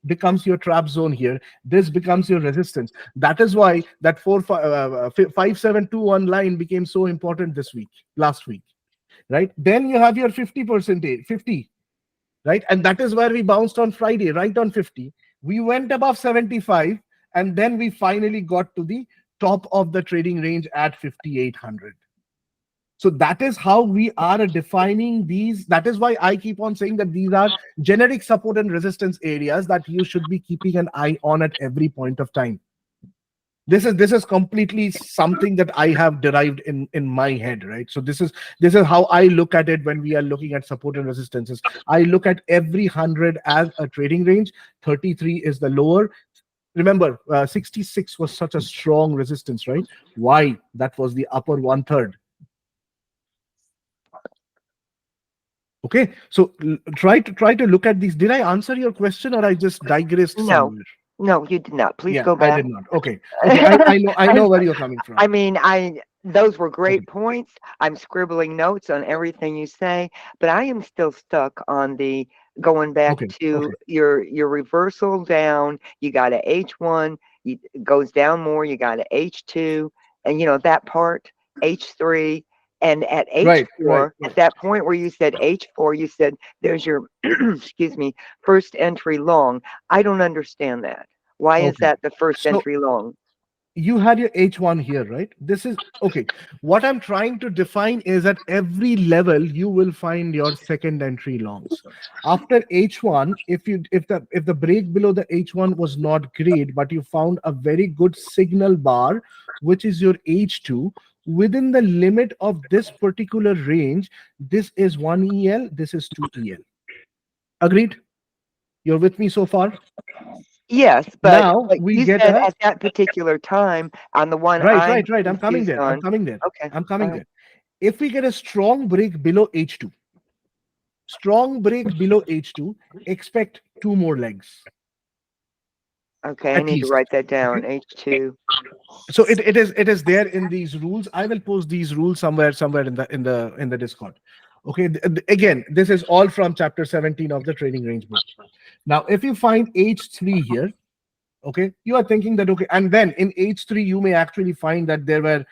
[SPEAKER 1] becomes your trap zone here. This becomes your resistance. That is why that 5721 line became so important last week, right? Then you have your 50%, right? And that is where we bounced on Friday, right on 50. We went above 75, and then we finally got to the top of the trading range at 5,800. So that is how we are defining these. That is why I keep on saying that these are generic support and resistance areas that you should be keeping an eye on at every point of time. This is completely something that I have derived in my head, right? So this is how I look at it when we are looking at support and resistances. I look at every 100 as a trading range. 33 is the lower. Remember, 66 was such a strong resistance, right? Why? That was the upper 1/3. Okay, so try to look at these. Did I answer your question, or I just digressed somewhere?
[SPEAKER 6] No, you did not. Please
[SPEAKER 1] Yeah,
[SPEAKER 6] go back.
[SPEAKER 1] I did not. Okay. I know where you're coming from.
[SPEAKER 6] I mean, those were great points. I'm scribbling notes on everything you say, but I am still stuck on the going back to your reversal down. You got a H1, it goes down more. You got a H2, and that part H3. And at H4, at that point where you said H4, you said there's your, excuse me, first entry long. I don't understand that. Why is that the first entry long?
[SPEAKER 1] You had your H1 here, right? This is okay. What I'm trying to define is at every level you will find your second entry longs. After H1, if the break below the H1 was not great, but you found a very good signal bar, which is your H2, within the limit of this particular range, this is 1 EL, this is 2 EL. Agreed? You're with me so far?
[SPEAKER 6] Yes, but
[SPEAKER 1] now we
[SPEAKER 6] you
[SPEAKER 1] get
[SPEAKER 6] said at that particular time on the one.
[SPEAKER 1] Right. I'm coming there.
[SPEAKER 6] Okay.
[SPEAKER 1] I'm coming there. If we get a strong break below H2, expect 2 more legs.
[SPEAKER 6] Okay, I need to write that down. Okay. H2.
[SPEAKER 1] So it is there in these rules. I will post these rules somewhere in the Discord. Okay, again, this is all from chapter 17 of the trading range book. Now, if you find H3 here, okay, you are thinking that okay, and then in H3 you may actually find that there were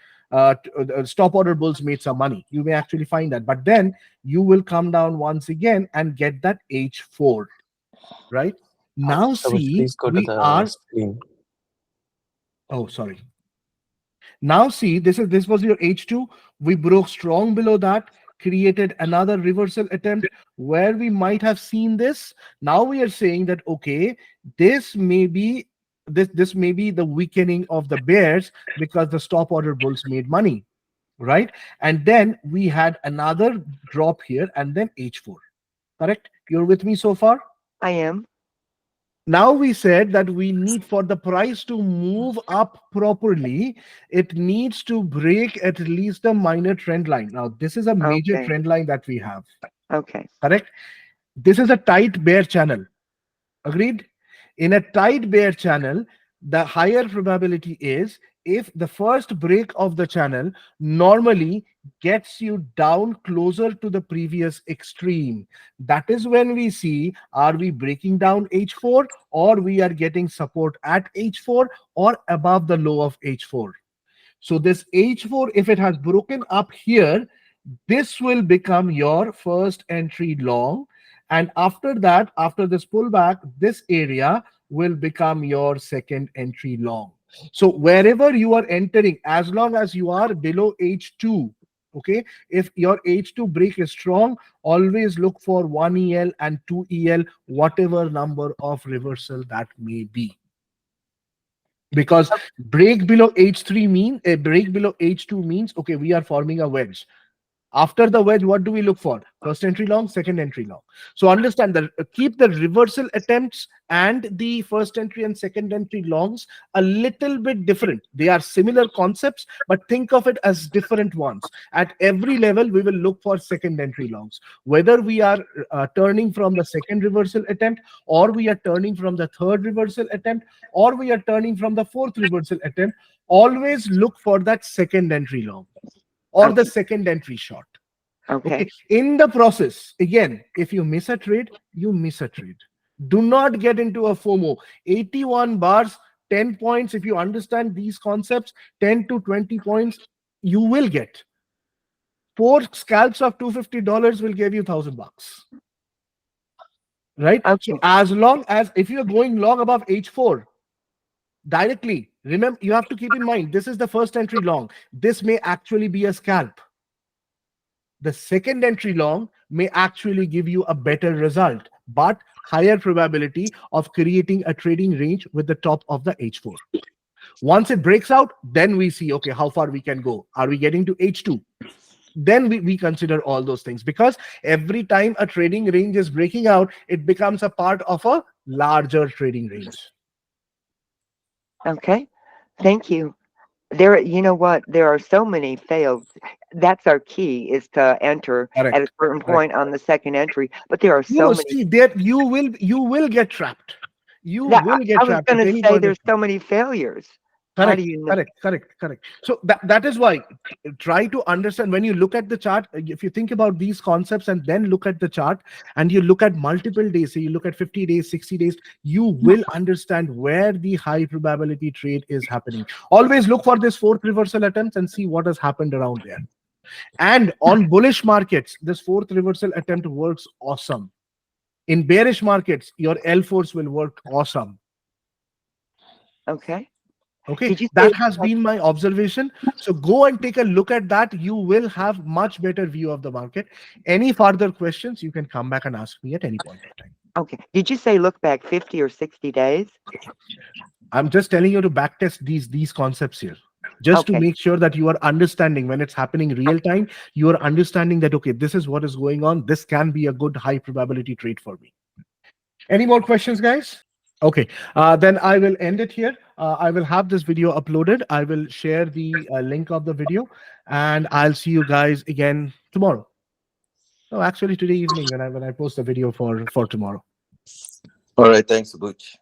[SPEAKER 1] stop order bulls made some money. You may actually find that, but then you will come down once again and get that H4, right? Now
[SPEAKER 3] So
[SPEAKER 1] see,
[SPEAKER 3] please go to
[SPEAKER 1] we
[SPEAKER 3] the
[SPEAKER 1] are,
[SPEAKER 3] screen.
[SPEAKER 1] oh, sorry. Now see, this was your H2. We broke strong below that, created another reversal attempt where we might have seen this. Now we are saying that, okay, this may be the weakening of the bears because the stop order bulls made money, right? And then we had another drop here and then H4, correct? You're with me so far?
[SPEAKER 6] I am.
[SPEAKER 1] Now we said that we need, for the price to move up properly, it needs to break at least a minor trend line. Now, this is a major
[SPEAKER 6] Okay.
[SPEAKER 1] trend line that we have,
[SPEAKER 6] Okay.
[SPEAKER 1] correct? This is a tight bear channel. Agreed? In a tight bear channel, the higher probability is if the first break of the channel normally gets you down closer to the previous extreme. That is when we see, are we breaking down H4 or we are getting support at H4 or above the low of H4. So this H4, if it has broken up here, this will become your first entry long. And after that, after this pullback, this area will become your second entry long. So wherever you are entering, as long as you are below H2, okay, if your H2 break is strong, always look for 1 EL and 2 EL, whatever number of reversal that may be. Because break below H3 mean a break below H2 means, okay, we are forming a wedge. After the wedge, what do we look for? First entry long, second entry long. So understand that, keep the reversal attempts and the first entry and second entry longs a little bit different. They are similar concepts, but think of it as different ones. At every level, we will look for second entry longs. Whether we are turning from the second reversal attempt, or we are turning from the third reversal attempt, or we are turning from the fourth reversal attempt, always look for that second entry long or the second entry short.
[SPEAKER 6] Okay.
[SPEAKER 1] In the process, again, if you miss a trade, you miss a trade. Do not get into a FOMO. 81 bars, 10 points. If you understand these concepts, 10 to 20 points, you will get. 4 scalps of $250 will give you $1,000. Right?
[SPEAKER 6] Okay.
[SPEAKER 1] So as long as, if you're going long above H4, directly, remember, you have to keep in mind, this is the first entry long. This may actually be a scalp. The second entry long may actually give you a better result, but higher probability of creating a trading range with the top of the H4. Once it breaks out, then we see, okay, how far we can go. Are we getting to H2? Then we consider all those things, because every time a trading range is breaking out, it becomes a part of a larger trading range.
[SPEAKER 6] Okay. Thank you. There, you know what? There are so many fails. That's our key, is to enter
[SPEAKER 1] Correct.
[SPEAKER 6] at a certain point on the second entry. But there are so
[SPEAKER 1] No,
[SPEAKER 6] many.
[SPEAKER 1] see, there you will get trapped. You
[SPEAKER 6] That,
[SPEAKER 1] will get
[SPEAKER 6] I was
[SPEAKER 1] trapped at
[SPEAKER 6] going
[SPEAKER 1] any
[SPEAKER 6] to say
[SPEAKER 1] point of
[SPEAKER 6] there's
[SPEAKER 1] time.
[SPEAKER 6] so many failures. How
[SPEAKER 1] Correct,
[SPEAKER 6] do you know?
[SPEAKER 1] correct. So that is why, try to understand when you look at the chart. If you think about these concepts and then look at the chart and you look at multiple days, so you look at 50 days, 60 days, you will understand where the high probability trade is happening. Always look for this fourth reversal attempts and see what has happened around there. And on bullish markets, this fourth reversal attempt works awesome. In bearish markets, your L4s will work awesome.
[SPEAKER 6] Okay.
[SPEAKER 1] Okay,
[SPEAKER 6] Did you
[SPEAKER 1] that
[SPEAKER 6] say-
[SPEAKER 1] has been my observation. So go and take a look at that. You will have much better view of the market. Any further questions, you can come back and ask me at any point of time.
[SPEAKER 6] Okay. Did you say look back 50 or 60 days?
[SPEAKER 1] I'm just telling you to backtest these concepts here, just to
[SPEAKER 6] Okay.
[SPEAKER 1] make sure that you are understanding when it's happening real time. You are understanding that, okay, this is what is going on. This can be a good high probability trade for me. Any more questions, guys? Okay, then I will end it here. I will have this video uploaded. I will share the link of the video, and I'll see you guys again tomorrow. No, actually today evening when I post the video for tomorrow.
[SPEAKER 4] All right. Thanks, Butch.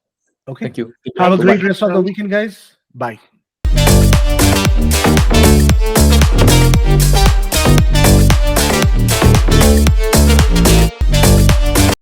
[SPEAKER 1] Okay.
[SPEAKER 5] Thank you.
[SPEAKER 1] Have a
[SPEAKER 6] Thank you.
[SPEAKER 1] great rest of the weekend, guys. Bye.